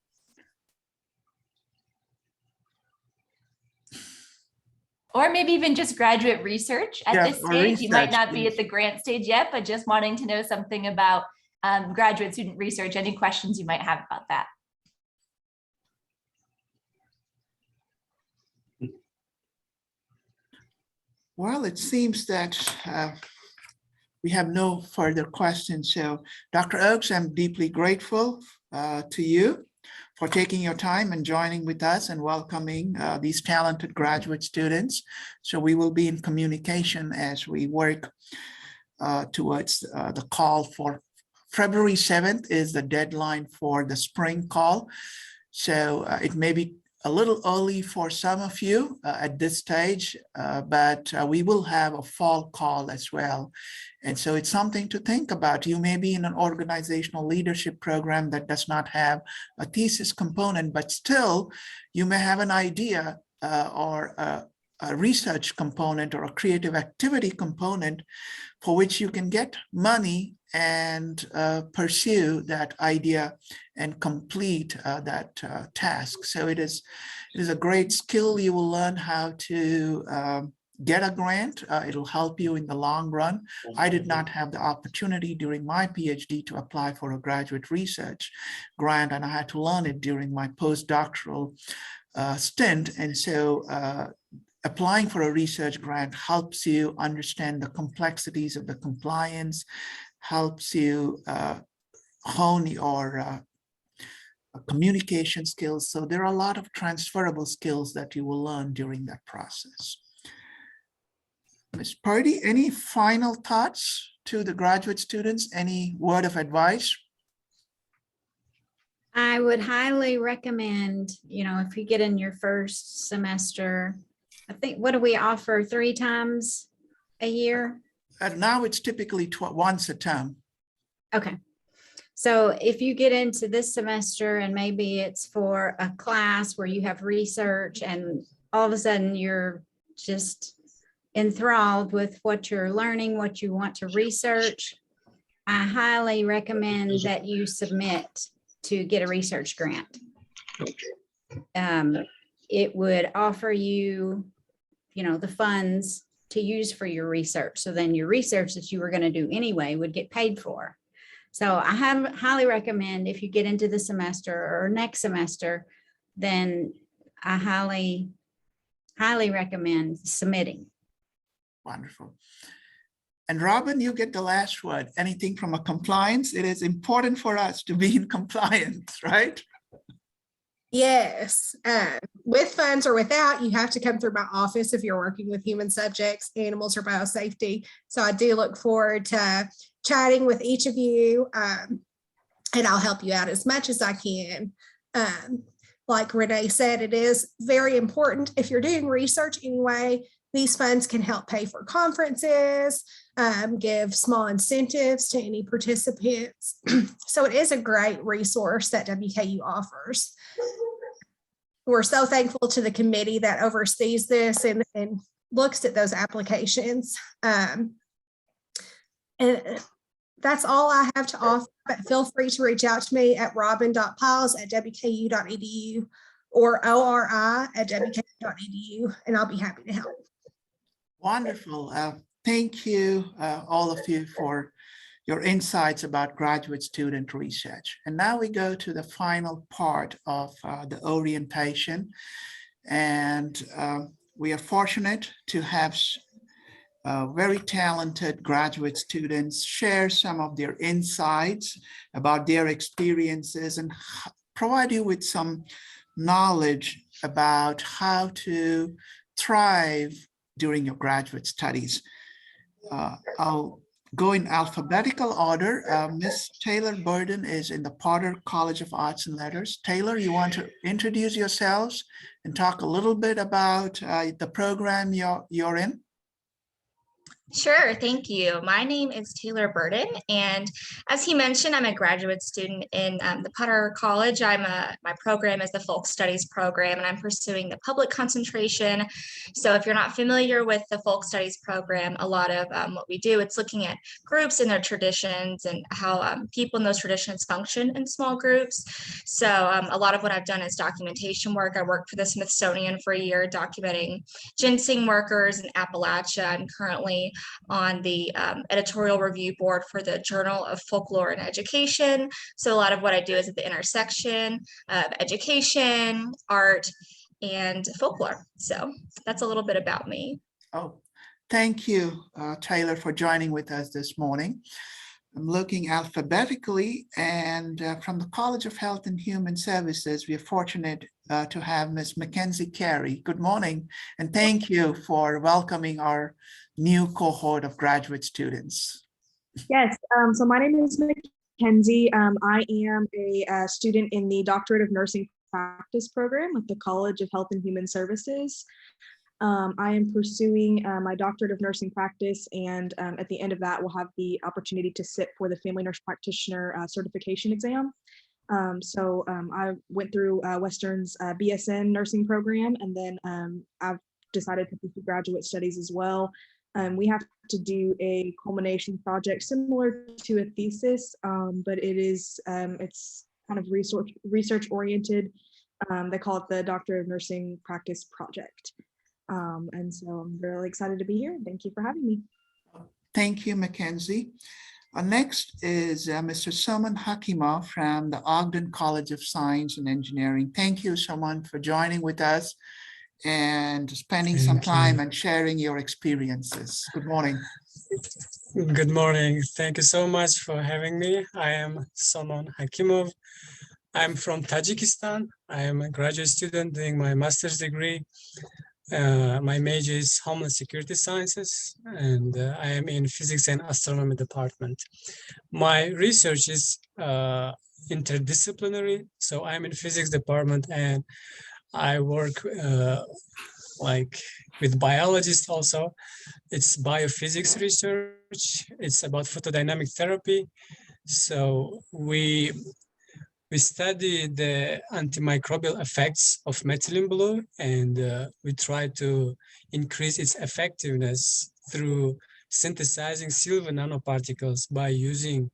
Or maybe even just graduate research at this stage. You might research, not be at the grant stage yet, but just wanting to know something about graduate student research, any questions you might have about that. Well, it seems that we have no further questions. So Dr. Oakes, I'm deeply grateful to you for taking your time and joining with us and welcoming these talented graduate students. So we will be in communication as we work towards the call for February 7th is the deadline for the spring call. So it may be a little early for some of you at this stage, but we will have a fall call as well. And so it's something to think about. You may be in an organizational leadership program that does not have a thesis component, but still you may have an idea or a research component or a creative activity component for which you can get money and pursue that idea and complete that task. So it is a great skill. You will learn how to get a grant. It'll help you in the long run. I did not have the opportunity during my PhD to apply for a graduate research grant, and I had to learn it during my postdoctoral stint. And so applying for a research grant helps you understand the complexities of the compliance, helps you hone your communication skills. So there are a lot of transferable skills that you will learn during that process. Ms. Purdy, any final thoughts to the graduate students? Any word of advice? I would highly recommend, if you get in your first semester, I think, what do we offer 3 times a year? Now it's typically once a term. Okay. So if you get into this semester and maybe it's for a class where you have research and all of a sudden you're just enthralled with what you're learning, what you want to research, I highly recommend that you submit to get a research grant. It would offer you, the funds to use for your research. So then your research that you were going to do anyway would get paid for. So I highly recommend if you get into the semester or next semester, then I highly recommend submitting. Wonderful. And Robin, you get the last word. Anything from a compliance? It is important for us to be in compliance, right? Yes, with funds or without, you have to come through my office if you're working with human subjects, animals, or biosafety. So I do look forward to chatting with each of you, and I'll help you out as much as I can. Like Renee said, it is very important if you're doing research anyway. These funds can help pay for conferences, give small incentives to any participants. So it is a great resource that WKU offers. We're so thankful to the committee that oversees this and looks at those applications. And that's all I have to offer, but feel free to reach out to me at robin.piles@wku.edu or ori@wku.edu, and I'll be happy to help. Wonderful. Thank you, all of you, for your insights about graduate student research. And now we go to the final part of the orientation. And we are fortunate to have very talented graduate students share some of their insights about their experiences and provide you with some knowledge about how to thrive during your graduate studies. I'll go in alphabetical order. Miss Taylor Burden is in the Potter College of Arts and Letters. Taylor, you want to introduce yourselves and talk a little bit about the program you're in? Sure, thank you. My name is Taylor Burden, and as he mentioned, I'm a graduate student in the Potter College. My program is the Folk Studies program, and I'm pursuing the public concentration. So if you're not familiar with the Folk Studies program, a lot of what we do, it's looking at groups and their traditions and how people in those traditions function in small groups. So a lot of what I've done is documentation work. I worked for the Smithsonian for a year documenting ginseng workers in Appalachia. I'm currently on the editorial review board for the Journal of Folklore and Education. So a lot of what I do is at the intersection of education, art, and folklore. So that's a little bit about me. Oh, thank you, Taylor, for joining with us this morning. I'm looking alphabetically, and from the College of Health and Human Services, we are fortunate to have Ms. Mackenzie Carey. Good morning, and thank you for welcoming our new cohort of graduate students. Yes, so my name is Mackenzie. I am a student in the Doctorate of Nursing Practice program at the College of Health and Human Services. I am pursuing my Doctorate of Nursing Practice, and at the end of that, we'll have the opportunity to sit for the Family Nurse Practitioner certification exam. I went through Western's BSN nursing program, and then I've decided to pursue graduate studies as well. We have to do a culmination project similar to a thesis, but it's kind of research oriented. They call it the Doctor of Nursing Practice project. And so I'm really excited to be here. Thank you for having me. Thank you, Mackenzie. Next is Mr. Salman Hakimov from the Ogden College of Science and Engineering. Thank you, Salman, for joining with us and spending some time and sharing your experiences. Good morning. Good morning. Thank you so much for having me. I am Salman Hakimov. I'm from Tajikistan. I am a graduate student doing my master's degree. My major is Homeland Security Sciences, and I am in Physics and Astronomy department. My research is interdisciplinary, so I'm in Physics department, and I work with biologists also. It's biophysics research. It's about photodynamic therapy. So we study the antimicrobial effects of methylene blue, and we try to increase its effectiveness through synthesizing silver nanoparticles by using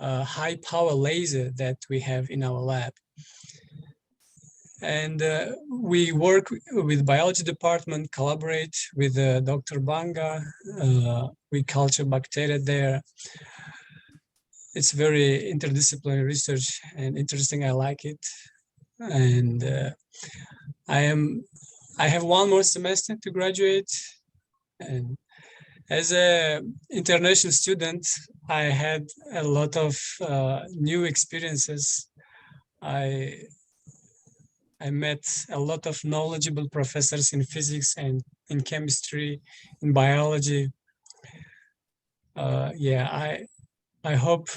a high power laser that we have in our lab. And we work with biology department, collaborate with Dr. Banga. We culture bacteria there. It's very interdisciplinary research and interesting. I like it. And I have one more semester to graduate. And as an international student, I had a lot of new experiences. I I met a lot of knowledgeable professors in physics and in chemistry, in biology. Yeah, I hope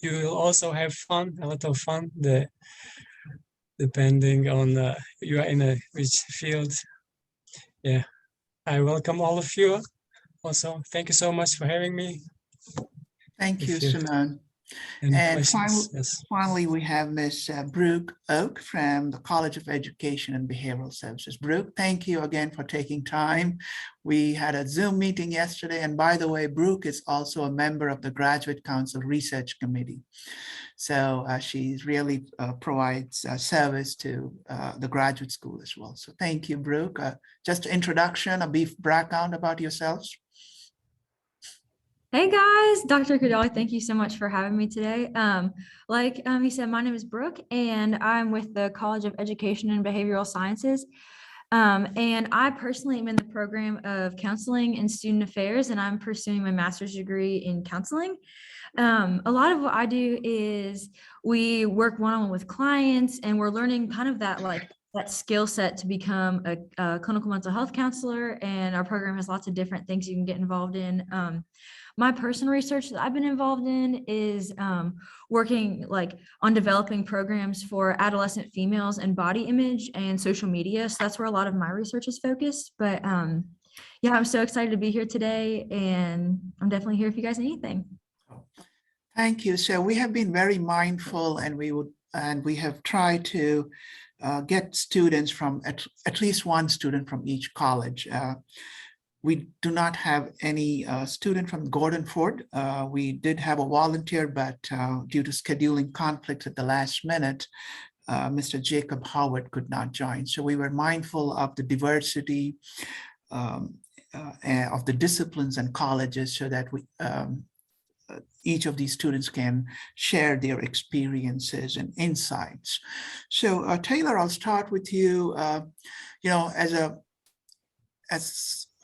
you will also have fun, a lot of fun, depending on you are in which field. Yeah, I welcome all of you. Also, thank you so much for having me. Thank you, Simone. Any And questions? Yes. finally, we have Ms. Brooke Oak from the College of Education and Behavioral Services. Brooke, thank you again for taking time. We had a Zoom meeting yesterday, and by the way, Brooke is also a member of the Graduate Council Research Committee. So she really provides service to the graduate school as well. So thank you, Brooke. Just an introduction, a brief background about yourselves. Hey guys, Dr. Kudali, thank you so much for having me today. Like he said, my name is Brooke and I'm with the College of Education and Behavioral Sciences. And I personally am in the program of counseling and student affairs, and I'm pursuing my master's degree in counseling. A lot of what I do is we work one-on-one with clients, and we're learning kind of that skill set to become a clinical mental health counselor. And our program has lots of different things you can get involved in. My personal research that I've been involved in is working on developing programs for adolescent females and body image and social media. So that's where a lot of my research is focused. But yeah, I'm so excited to be here today, and I'm definitely here if you guys need anything. Thank you. So we have been very mindful, and we have tried to get students from at least one student from each college. We do not have any student from Gordon Ford. We did have a volunteer, but due to scheduling conflicts at the last minute, Mr. Jacob Howard could not join. So we were mindful of the diversity of the disciplines and colleges, so that each of these students can share their experiences and insights. So Taylor, I'll start with you. As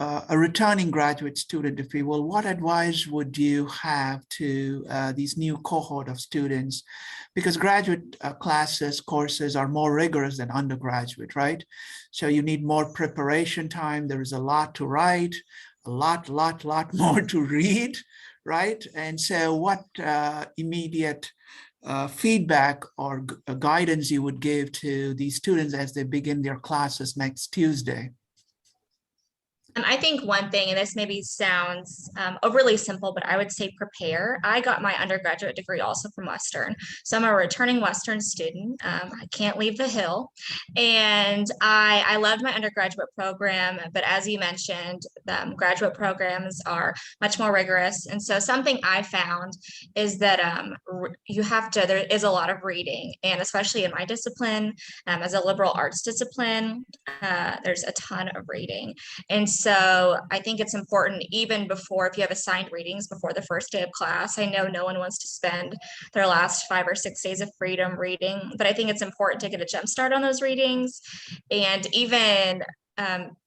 a returning graduate student, if you will, what advice would you have to these new cohort of students? Because graduate courses are more rigorous than undergraduate, right? So you need more preparation time. There is a lot to write, a lot more to read, right? And so what immediate feedback or guidance you would give to these students as they begin their classes next Tuesday? I think one thing, and this maybe sounds overly simple, but I would say prepare. I got my undergraduate degree also from Western. So I'm a returning Western student. I can't leave the hill. And I loved my undergraduate program, but as you mentioned, graduate programs are much more rigorous. And so something I found is that there is a lot of reading, and especially in my discipline, as a liberal arts discipline, there's a ton of reading. And so I think it's important, even before, if you have assigned readings before the first day of class. I know no one wants to spend their last 5 or 6 days of freedom reading, but I think it's important to get a jump start on those readings. And even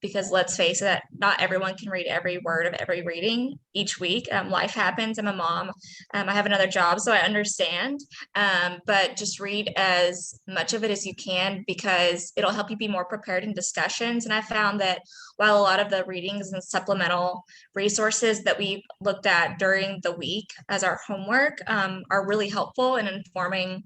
because let's face it, not everyone can read every word of every reading each week. Life happens. I'm a mom. I have another job, so I understand. But just read as much of it as you can, because it'll help you be more prepared in discussions. And I found that while a lot of the readings and supplemental resources that we looked at during the week as our homework are really helpful in informing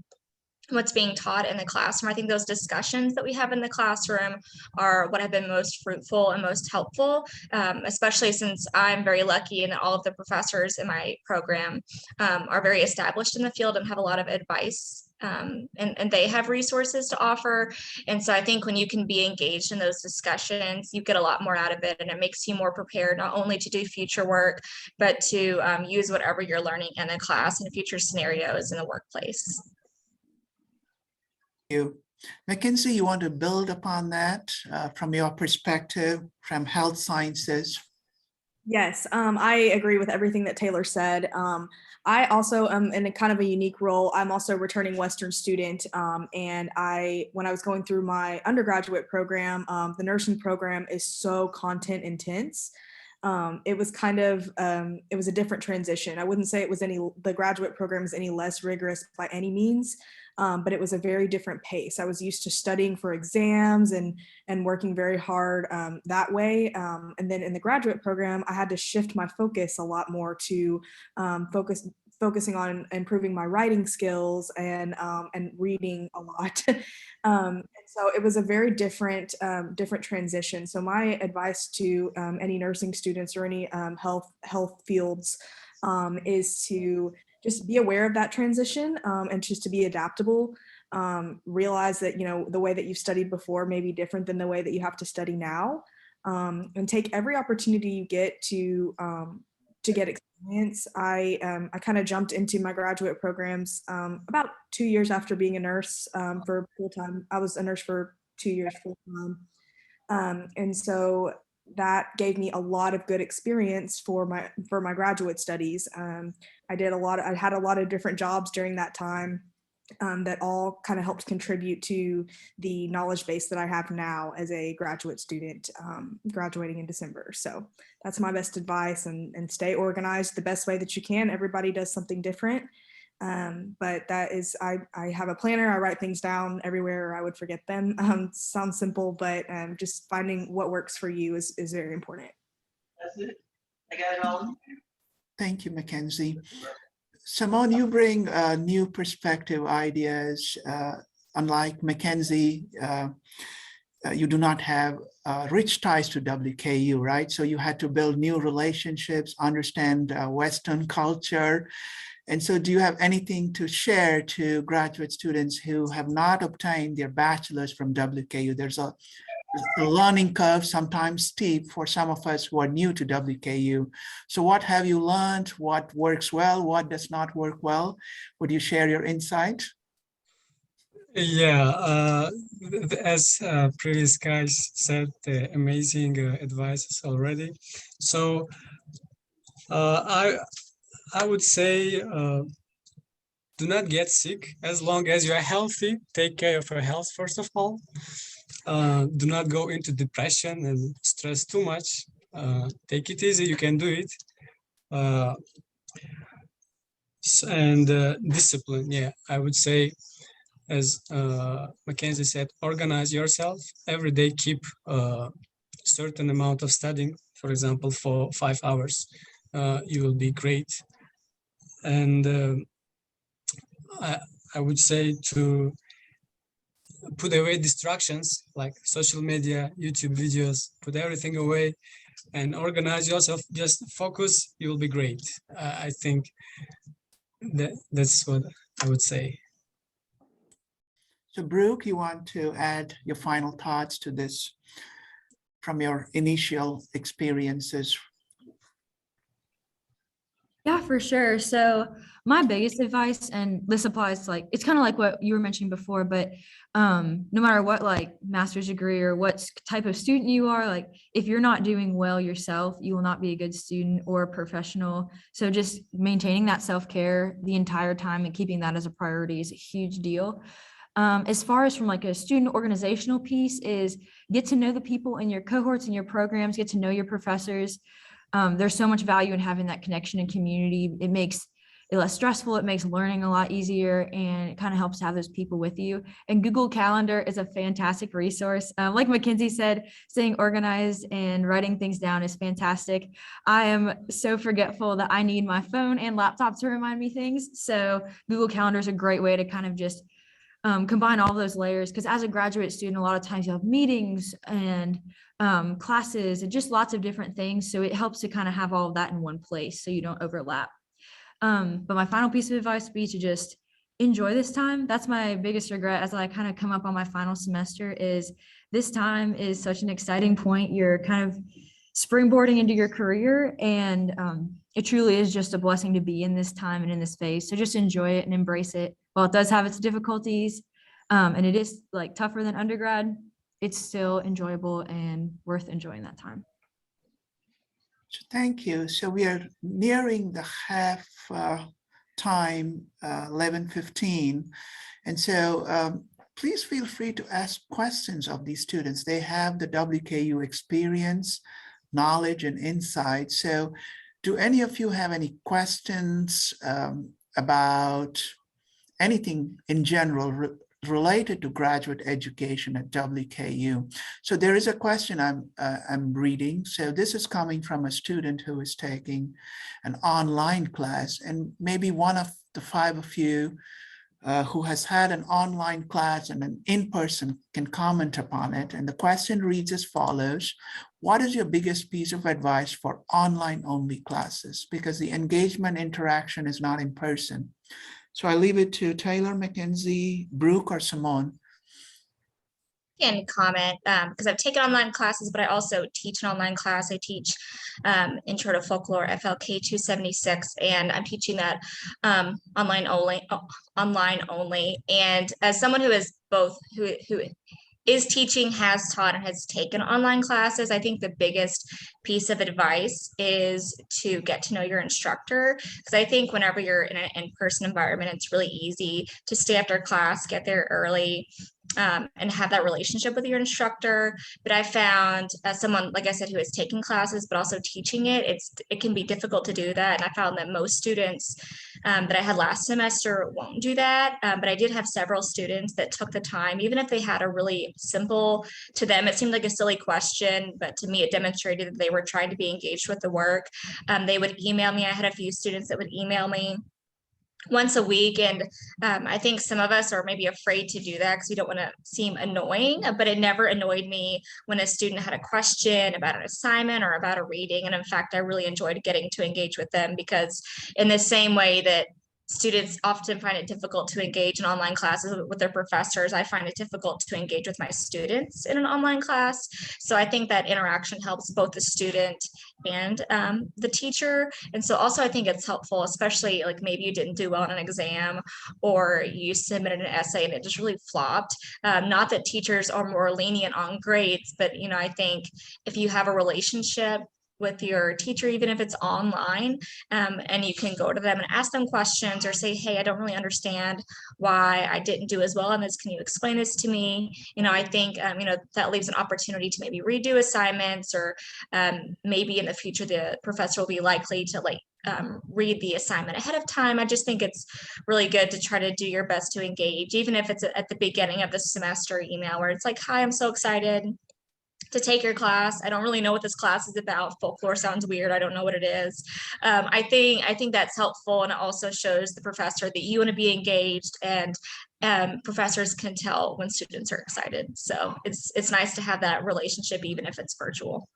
what's being taught in the classroom, I think those discussions that we have in the classroom are what have been most fruitful and most helpful, especially since I'm very lucky and all of the professors in my program are very established in the field and have a lot of advice. And they have resources to offer. And so I think when you can be engaged in those discussions, you get a lot more out of it, and it makes you more prepared, not only to do future work, but to use whatever you're learning in the class and future scenarios in the workplace. You. Mackenzie, you want to build upon that from your perspective, from health sciences? Yes, I agree with everything that Taylor said. I also am in a kind of a unique role. I'm also a returning Western student, and when I was going through my undergraduate program, the nursing program is so content intense. It was kind of, it was a different transition. I wouldn't say the graduate program is any less rigorous by any means, but it was a very different pace. I was used to studying for exams and working very hard that way. And then in the graduate program, I had to shift my focus a lot more to focusing on improving my writing skills and reading a lot. And so it was a very different transition. So my advice to any nursing students or any health fields is to just be aware of that transition and just to be adaptable. Realize that, the way that you've studied before may be different than the way that you have to study now, and take every opportunity you get to get experience. I kind of jumped into my graduate programs about 2 years after being a nurse for full time. I was a nurse for 2 years full time, and so that gave me a lot of good experience for my graduate studies. I had a lot of different jobs during that time that all kind of helped contribute to the knowledge base that I have now as a graduate student graduating in December. So that's my best advice, and stay organized the best way that you can. Everybody does something different. But that is, I have a planner, I write things down everywhere, or I would forget them. Sounds simple, but just finding what works for you is very important. That's it. I got it all. Thank you, Mackenzie. Simone, you bring new perspective, ideas. Unlike Mackenzie, you do not have rich ties to WKU, right? So you had to build new relationships, understand Western culture. And so do you have anything to share to graduate students who have not obtained their bachelor's from WKU? There's a learning curve, sometimes steep, for some of us who are new to WKU. So what have you learned? What works well? What does not work well? Would you share your insight? Yeah, as previous guys said, amazing advices already. So I would say do not get sick as long as you are healthy. Take care of your health first of all. Do not go into depression and stress too much. Take it easy, you can do it. And discipline, yeah, I would say, as Mackenzie said, organize yourself. Every day keep a certain amount of studying, for example, for 5 hours. You will be great. And I would say to put away distractions like social media, YouTube videos, put everything away and organize yourself. Just focus, you will be great. I think that's what I would say. So Brooke, you want to add your final thoughts to this from your initial experiences? Yeah, for sure. So my biggest advice, and this applies like, it's kind of like what you were mentioning before, but no matter what, like master's degree or what type of student you are, like if you're not doing well yourself, you will not be a good student or a professional. So just maintaining that self-care the entire time and keeping that as a priority is a huge deal. As far as from like a student organizational piece is get to know the people in your cohorts and your programs, get to know your professors. There's so much value in having that connection and community. It makes it less stressful. It makes learning a lot easier, and it kind of helps to have those people with you. And Google Calendar is a fantastic resource. Like Mackenzie said, staying organized and writing things down is fantastic. I am so forgetful that I need my phone and laptop to remind me things. So Google Calendar is a great way to kind of just combine all those layers, because as a graduate student, a lot of times you have meetings and classes and just lots of different things. So it helps to kind of have all of that in one place so you don't overlap. But my final piece of advice would be to just enjoy this time. That's my biggest regret as I kind of come up on my final semester, is this time is such an exciting point. You're kind of springboarding into your career, and it truly is just a blessing to be in this time and in this phase. So just enjoy it and embrace it. While it does have its difficulties, and it is like tougher than undergrad, it's still enjoyable and worth enjoying that time. Thank you. So we are nearing the half time, 11:15. And so please feel free to ask questions of these students. They have the WKU experience, knowledge, and insight. So do any of you have any questions about anything in general related to graduate education at WKU. So there is a question I'm reading. So this is coming from a student who is taking an online class, and maybe one of the 5 of you who has had an online class and an in-person can comment upon it. And the question reads as follows: what is your biggest piece of advice for online only classes? Because the engagement interaction is not in person. So I leave it to Taylor, Mackenzie, Brooke, or Simone. Can comment because I've taken online classes, but I also teach an online class. I teach Intro to Folklore FLK 276, and I'm teaching that online only. And as someone who is both who is teaching, has taught, and has taken online classes, I think the biggest piece of advice is to get to know your instructor. Because I think whenever you're in an in-person environment, it's really easy to stay after class, get there early, and have that relationship with your instructor. But I found as someone, like I said, who is taking classes, but also teaching it, it can be difficult to do that. And I found that most students that I had last semester won't do that. But I did have several students that took the time, even if they had a really simple, to them, it seemed like a silly question, but to me, it demonstrated that they were trying to be engaged with the work. They would email me. I had a few students that would email me once a week. And I think some of us are maybe afraid to do that because we don't want to seem annoying, but it never annoyed me when a student had a question about an assignment or about a reading. And in fact, I really enjoyed getting to engage with them, because in the same way that students often find it difficult to engage in online classes with their professors, I find it difficult to engage with my students in an online class. So I think that interaction helps both the student and the teacher. And so also I think it's helpful, especially like maybe you didn't do well on an exam, or you submitted an essay and it just really flopped. Not that teachers are more lenient on grades, but I think if you have a relationship with your teacher, even if it's online, and you can go to them and ask them questions or say, hey, I don't really understand why I didn't do as well on this. Can you explain this to me? I think, that leaves an opportunity to maybe redo assignments, or maybe in the future, the professor will be likely to read the assignment ahead of time. I just think it's really good to try to do your best to engage, even if it's at the beginning of the semester email where it's like, hi, I'm so excited to take your class. I don't really know what this class is about. Folklore sounds weird. I don't know what it is. I think that's helpful, and it also shows the professor that you want to be engaged, and professors can tell when students are excited. So it's nice to have that relationship, even if it's virtual.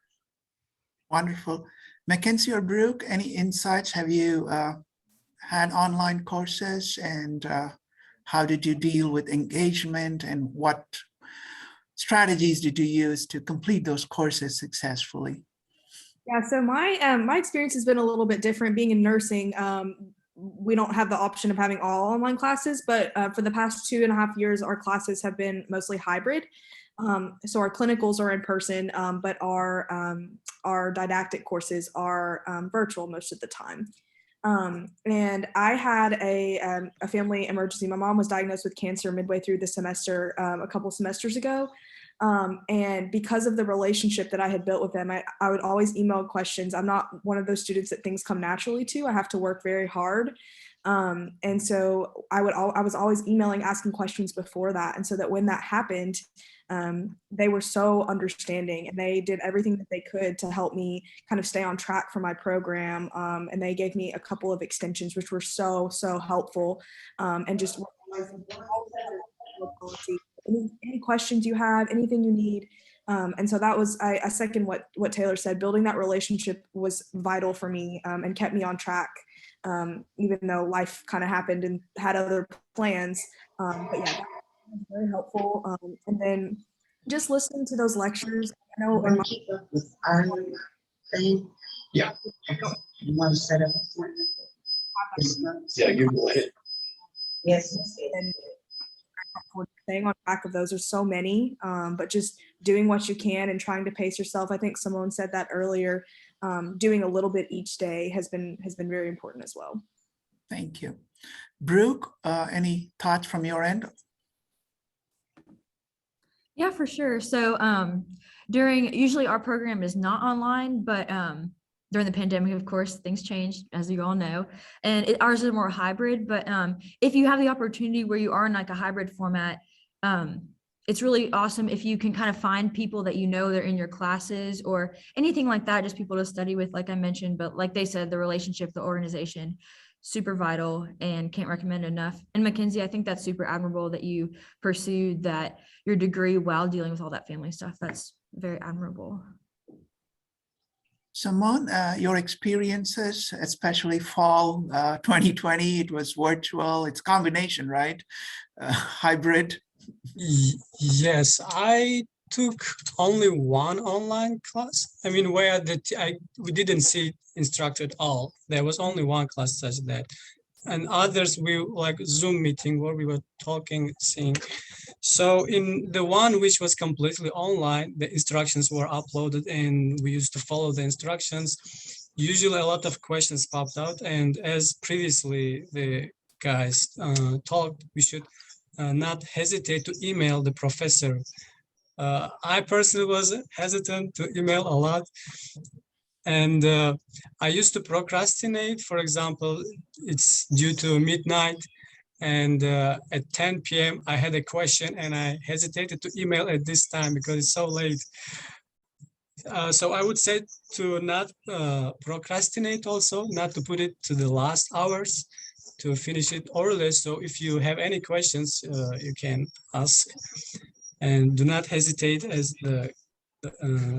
Wonderful. Mackenzie or Brooke, any insights? Have you had online courses, and how did you deal with engagement, and what strategies did you use to complete those courses successfully? Yeah, so my experience has been a little bit different. Being in nursing, we don't have the option of having all online classes, but for the past 2.5 years, our classes have been mostly hybrid. So our clinicals are in person, but our didactic courses are virtual most of the time. And I had a family emergency. My mom was diagnosed with cancer midway through the semester, a couple semesters ago. And because of the relationship that I had built with them, I would always email questions. I'm not one of those students that things come naturally to. I have to work very hard. And so I was always emailing, asking questions before that. And so that when that happened, they were so understanding, and they did everything that they could to help me kind of stay on track for my program. And they gave me a couple of extensions, which were so helpful. And just any questions you have, anything you need. And so that was, I second what Taylor said. Building that relationship was vital for me, and kept me on track, even though life kind of happened and had other plans. But yeah, that was very helpful. And then just listening to those lectures. I know in my Yeah. You want to set up yeah, you go ahead. Yes. And staying on track of those. There's so many, but just doing what you can and trying to pace yourself. I think Simone said that earlier. Doing a little bit each day has been very important as well. Thank you. Brooke, any thoughts from your end? Yeah, for sure. So usually our program is not online, but during the pandemic, of course, things changed, as you all know, and ours is more hybrid. But if you have the opportunity where you are in like a hybrid format, it's really awesome if you can kind of find people that you know they're in your classes or anything like that, just people to study with, like I mentioned. But like they said, the relationship, the organization, super vital and can't recommend enough. And Mackenzie, I think that's super admirable that you pursued that your degree while dealing with all that family stuff. That's very admirable. Simone, your experiences, especially fall 2020, it was virtual, it's combination, right? Hybrid. Yes, I took only one online class. I mean, where we didn't see instructor at all. There was only one class such that, and others we like Zoom meeting where we were talking, seeing. So in the one which was completely online, the instructions were uploaded and we used to follow the instructions. Usually a lot of questions popped out, and as previously the guys talked, we should not hesitate to email the professor. I personally was hesitant to email a lot. And I used to procrastinate. For example, it's due to midnight. And at 10 p.m., I had a question and I hesitated to email at this time because it's so late. So I would say to not procrastinate also, not to put it to the last hours, to finish it early. So if you have any questions, you can ask. And do not hesitate, as the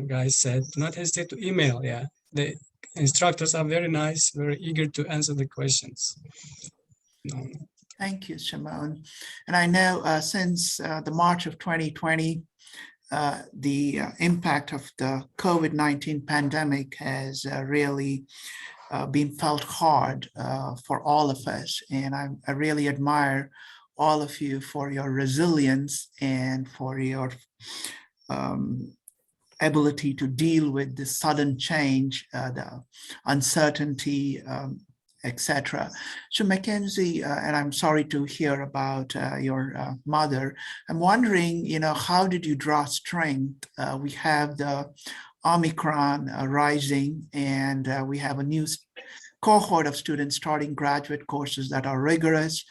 guy said, do not hesitate to email. Yeah, the instructors are very nice, very eager to answer the questions. Thank you, Simone. And I know since the March of 2020, the impact of the COVID-19 pandemic has really been felt hard for all of us. And I really admire all of you for your resilience and for your ability to deal with the sudden change, the uncertainty, etc. So Mackenzie, and I'm sorry to hear about your mother. I'm wondering, how did you draw strength? We have the Omicron rising, and we have a new cohort of students starting graduate courses that are rigorous.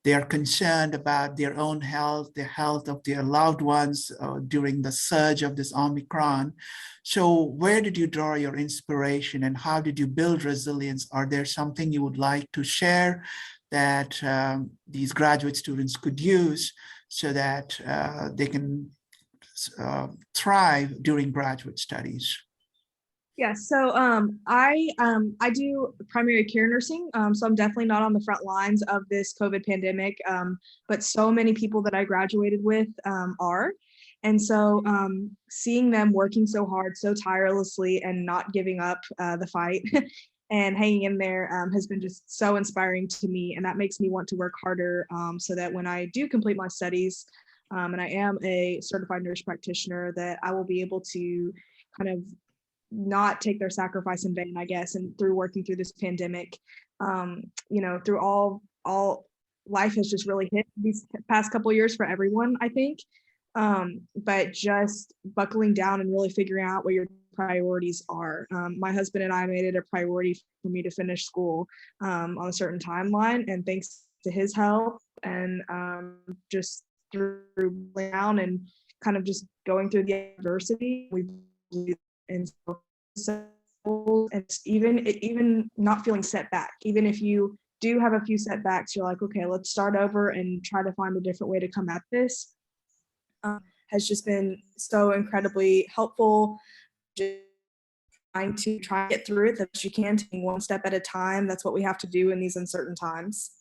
They are concerned about their own health, the health of their loved ones during the surge of this Omicron. So where did you draw your inspiration and how did you build resilience? Are there something you would like to share that these graduate students could use so that they can thrive during graduate studies? Yes, so I do primary care nursing, so I'm definitely not on the front lines of this COVID pandemic, but so many people that I graduated with are. And so seeing them working so hard, so tirelessly and not giving up the fight and hanging in there has been just so inspiring to me. And that makes me want to work harder so that when I do complete my studies and I am a certified nurse practitioner, that I will be able to kind of not take their sacrifice in vain, I guess. And through working through this pandemic, through all life has just really hit these past couple of years for everyone, I think. But just buckling down and really figuring out what your priorities are. My husband and I made it a priority for me to finish school on a certain timeline, and thanks to his help and just through down and kind of just going through the adversity, and it's even not feeling set back. Even if you do have a few setbacks, you're like, okay, let's start over and try to find a different way to come at this. Has just been so incredibly helpful. Just trying to get through it the best you can, taking one step at a time. That's what we have to do in these uncertain times.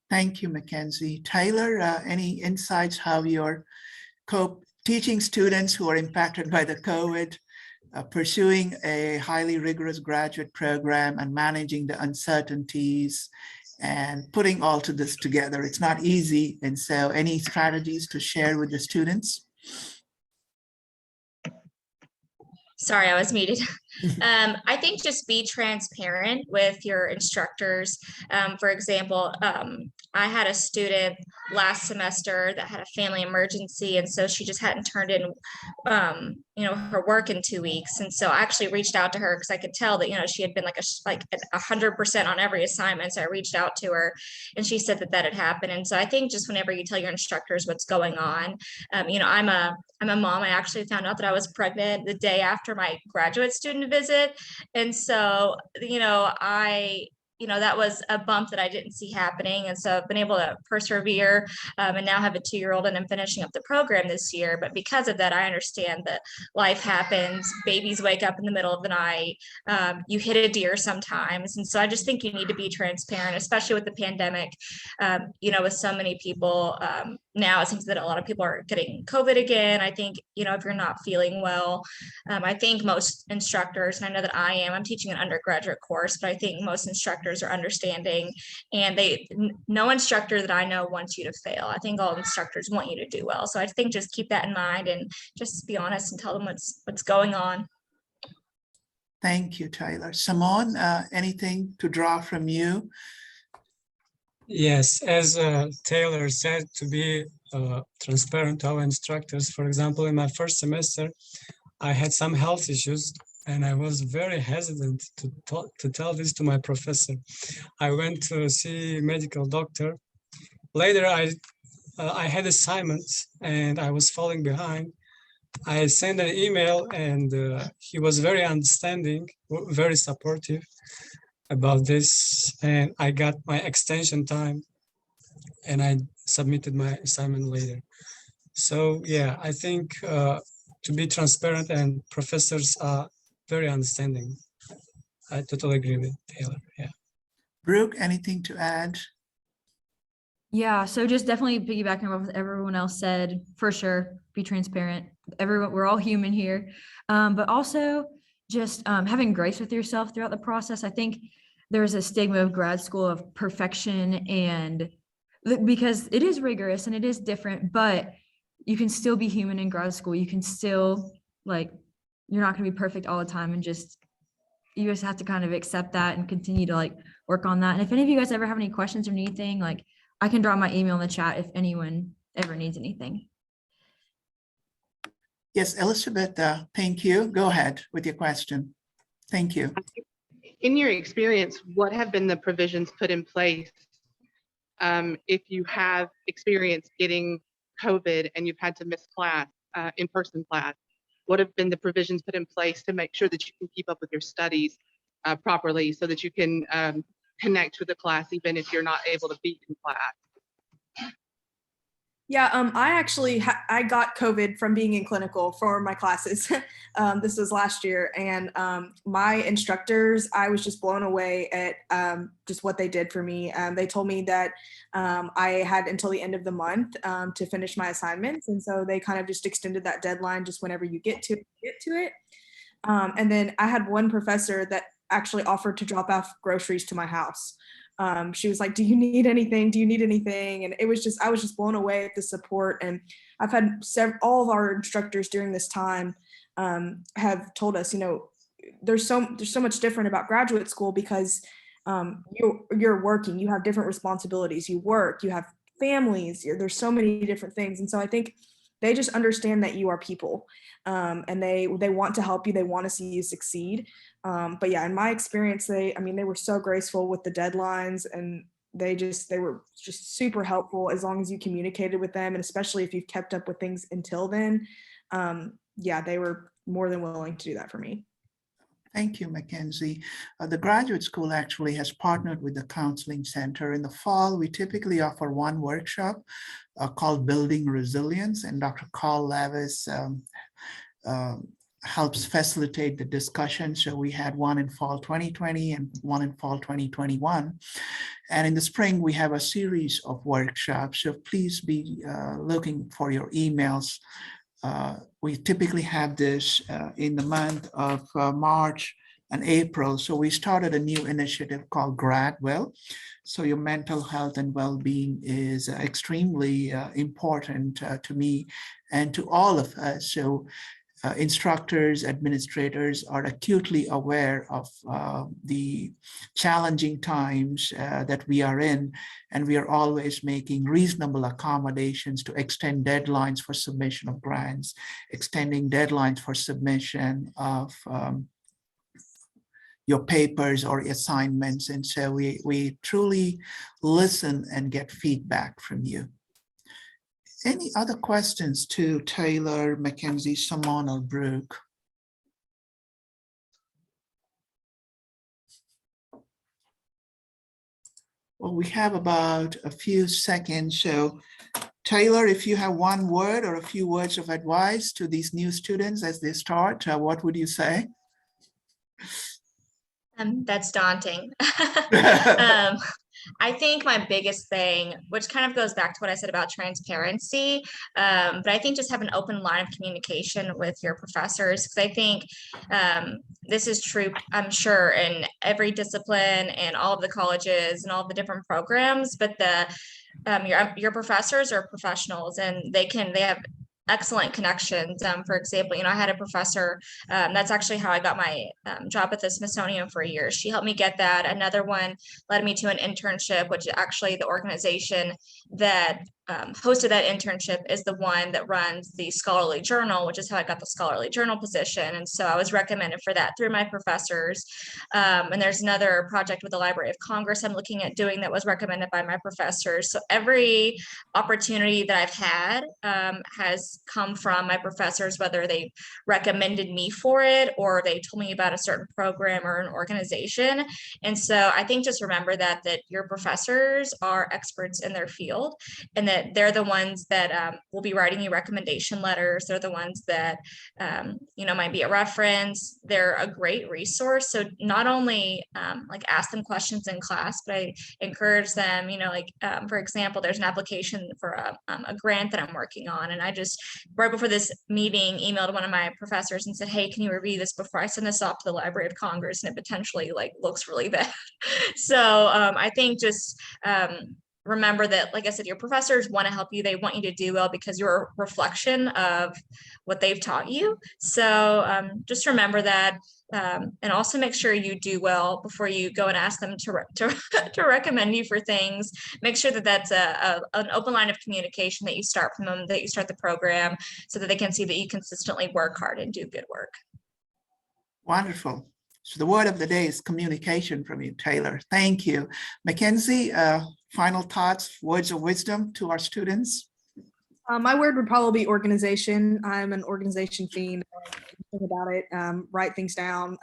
Thank you, Mackenzie. Taylor, any insights how you're teaching students who are impacted by the COVID, pursuing a highly rigorous graduate program and managing the uncertainties and putting all to this together? It's not easy. And so any strategies to share with the students? Sorry, I was muted. I think just be transparent with your instructors. For example, I had a student last semester that had a family emergency, and so she just hadn't turned in, her work in 2 weeks. And so I actually reached out to her because I could tell that, she had been like 100% on every assignment. So I reached out to her, and she said that had happened. And so I think just whenever you tell your instructors what's going on, I'm a mom. I actually found out that I was pregnant the day after my graduate student visit. And so, that was a bump that I didn't see happening. And so I've been able to persevere, and now have a 2-year-old, and I'm finishing up the program this year. But because of that, I understand that life happens. Babies wake up in the middle of the night. You hit a deer sometimes. And so I just think you need to be transparent, especially with the pandemic. With so many people, now it seems that a lot of people are getting COVID again. I think, if you're not feeling well, I think most instructors, and I know that I'm teaching an undergraduate course, but I think most instructors are understanding, and no instructor that I know wants you to fail. I think all instructors want you to do well. So I think just keep that in mind and just be honest and tell them what's going on. Thank you, Tyler. Simone, anything to draw from you? Yes, as Taylor said, to be transparent to our instructors. For example, in my first semester, I had some health issues, and I was very hesitant to tell this to my professor. I went to see a medical doctor. Later, I had assignments, and I was falling behind. I sent an email, and he was very understanding, very supportive about this, and I got my extension time, and I submitted my assignment later. So yeah, I think to be transparent, and professors are very understanding. I totally agree with Taylor. Yeah. Brooke, anything to add? Yeah, so just definitely piggybacking off what everyone else said, for sure, be transparent. We're all human here. But also just having grace with yourself throughout the process. I think there's a stigma of grad school of perfection, and because it is rigorous and it is different, but you can still be human in grad school. You can still, you're not going to be perfect all the time, and you just have to kind of accept that and continue to work on that. And if any of you guys ever have any questions or anything, I can drop my email in the chat if anyone ever needs anything. Yes, Elizabeth, thank you. Go ahead with your question. Thank you. In your experience, what have been the provisions put in place if you have experienced getting COVID and you've had to miss class, in-person class? What have been the provisions put in place to make sure that you can keep up with your studies properly, so that you can connect with the class even if you're not able to be in class? Yeah, I actually I got COVID from being in clinical for my classes. This was last year, and my instructors, I was just blown away at just what they did for me. They told me that I had until the end of the month to finish my assignments, and so they kind of just extended that deadline just whenever you get to it. And then I had one professor that actually offered to drop off groceries to my house. She was like, do you need anything? Do you need anything? And I was just blown away at the support. And I've had all of our instructors during this time have told us, there's so much different about graduate school because you're working, you have different responsibilities, you work, you have families, there's so many different things. And so I think they just understand that you are people, and they want to help you. They want to see you succeed. But yeah, in my experience, they were so graceful with the deadlines, and they were just super helpful as long as you communicated with them. And especially if you've kept up with things until then, yeah, they were more than willing to do that for me. Thank you, Mackenzie. The graduate school actually has partnered with the Counseling Center. In the fall, we typically offer one workshop called Building Resilience, and Dr. Carl Levis helps facilitate the discussion. So we had one in fall 2020 and one in fall 2021. And in the spring, we have a series of workshops. So please be looking for your emails. We typically have this in the month of March and April. So we started a new initiative called GradWell. So your mental health and well-being is extremely important to me and to all of us. So instructors, administrators are acutely aware of the challenging times that we are in, and we are always making reasonable accommodations to extend deadlines for submission of grants, extending deadlines for submission of your papers or assignments. And so we truly listen and get feedback from you. Any other questions to Taylor, Mackenzie, Simone, or Brooke? Well, we have about a few seconds. So Taylor, if you have one word or a few words of advice to these new students as they start, what would you say? That's daunting. I think my biggest thing, which kind of goes back to what I said about transparency, but I think just have an open line of communication with your professors, because I think this is true, I'm sure, in every discipline and all of the colleges and all of the different programs, but your professors are professionals, and they have excellent connections. For example, I had a professor, that's actually how I got my job at the Smithsonian for a year. She helped me get that. Another one led me to an internship, which actually the organization that hosted that internship is the one that runs the Scholarly Journal, which is how I got the Scholarly Journal position. And so I was recommended for that through my professors. And there's another project with the Library of Congress I'm looking at doing that was recommended by my professors. So every opportunity that I've had has come from my professors, whether they recommended me for it or they told me about a certain program or an organization. And so I think just remember that your professors are experts in their field, and that they're the ones that will be writing you recommendation letters. They're the ones that, might be a reference. They're a great resource. So not only ask them questions in class, but I encourage them, for example, there's an application for a grant that I'm working on. And I just, right before this meeting, emailed one of my professors and said, hey, can you review this before I send this off to the Library of Congress? And it potentially looks really bad. So I think just, remember that, like I said, your professors want to help you. They want you to do well because you're a reflection of what they've taught you. So just remember that, and also make sure you do well before you go and ask them to recommend you for things. Make sure that that's an open line of communication that you start from them, that you start the program, so that they can see that you consistently work hard and do good work. Wonderful. So the word of the day is communication from you, Taylor. Thank you. Mackenzie, final thoughts, words of wisdom to our students? My word would probably be organization. I'm an organization fiend. Think about it, write things down,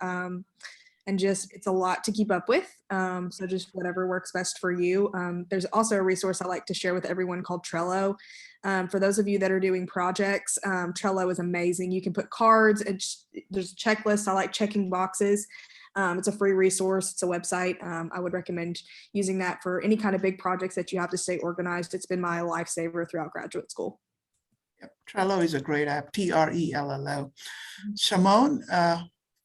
and just, it's a lot to keep up with. So just whatever works best for you. There's also a resource I like to share with everyone called Trello. For those of you that are doing projects, Trello is amazing. You can put cards, and there's checklists. I like checking boxes. It's a free resource. It's a website. I would recommend using that for any kind of big projects that you have to stay organized. It's been my lifesaver throughout graduate school. Yep. Trello is a great app, Trello. Simone,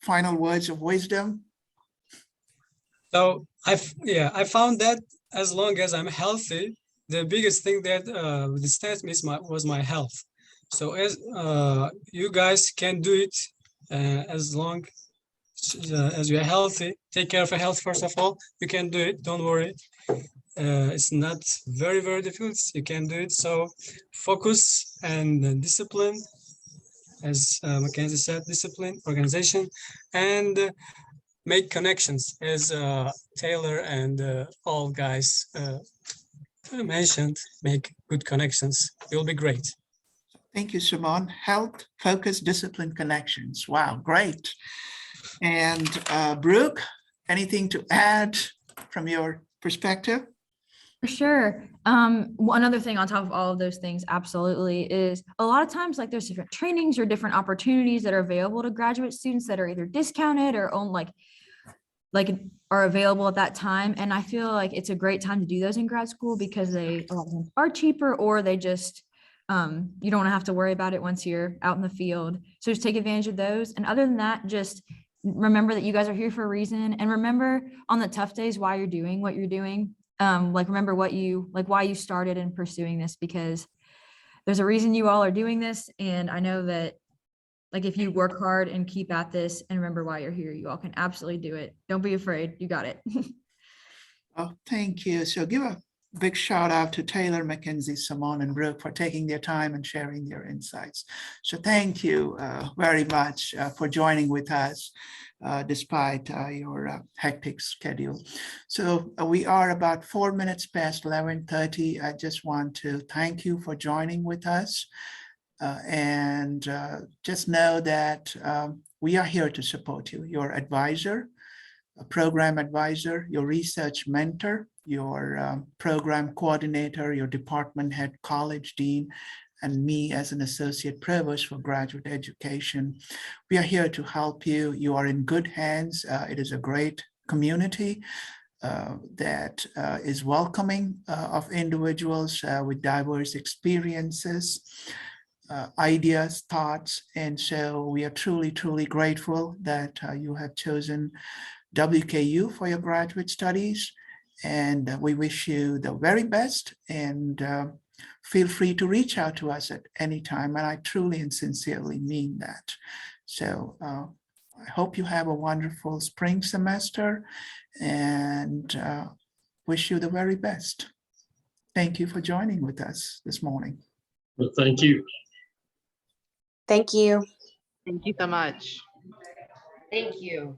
final words of wisdom? So I found that as long as I'm healthy, the biggest thing that distanced me was my health. So as you guys can do it as long as you're healthy, take care of your health first of all. You can do it, don't worry. It's not very, very difficult. You can do it. So focus and discipline, as Mackenzie said, discipline, organization, and make connections, as Taylor and all guys mentioned. Make good connections. You'll be great. Thank you, Simone. Health, focus, discipline, connections. Wow, great. And Brooke, anything to add from your perspective? For sure. One other thing on top of all of those things, absolutely, is a lot of times there's different trainings or different opportunities that are available to graduate students that are either discounted or owned are available at that time. And I feel like it's a great time to do those in grad school because a lot of them are cheaper, or they just you don't have to worry about it once you're out in the field. So just take advantage of those. And other than that, just remember that you guys are here for a reason, and remember on the tough days why you're doing what you're doing. Remember why you started in pursuing this, because there's a reason you all are doing this. And I know that Like if you work hard and keep at this and remember why you're here, you all can absolutely do it. Don't be afraid. You got it. Oh, thank you. So give a big shout out to Taylor, Mackenzie, Simone, and Brooke for taking their time and sharing their insights. So thank you very much for joining with us despite your hectic schedule. So we are about 4 minutes past 11:30. I just want to thank you for joining with us. And just know that we are here to support you, your advisor, a program advisor, your research mentor, your program coordinator, your department head, college dean, and me as an associate provost for graduate education. We are here to help you. You are in good hands. It is a great community that is welcoming of individuals with diverse experiences, ideas, thoughts. And so we are truly, truly grateful that you have chosen WKU for your graduate studies. And we wish you the very best, and feel free to reach out to us at any time. And I truly and sincerely mean that. So I hope you have a wonderful spring semester, and wish you the very best. Thank you for joining with us this morning. Well, thank you. Thank you. Thank you so much. Thank you.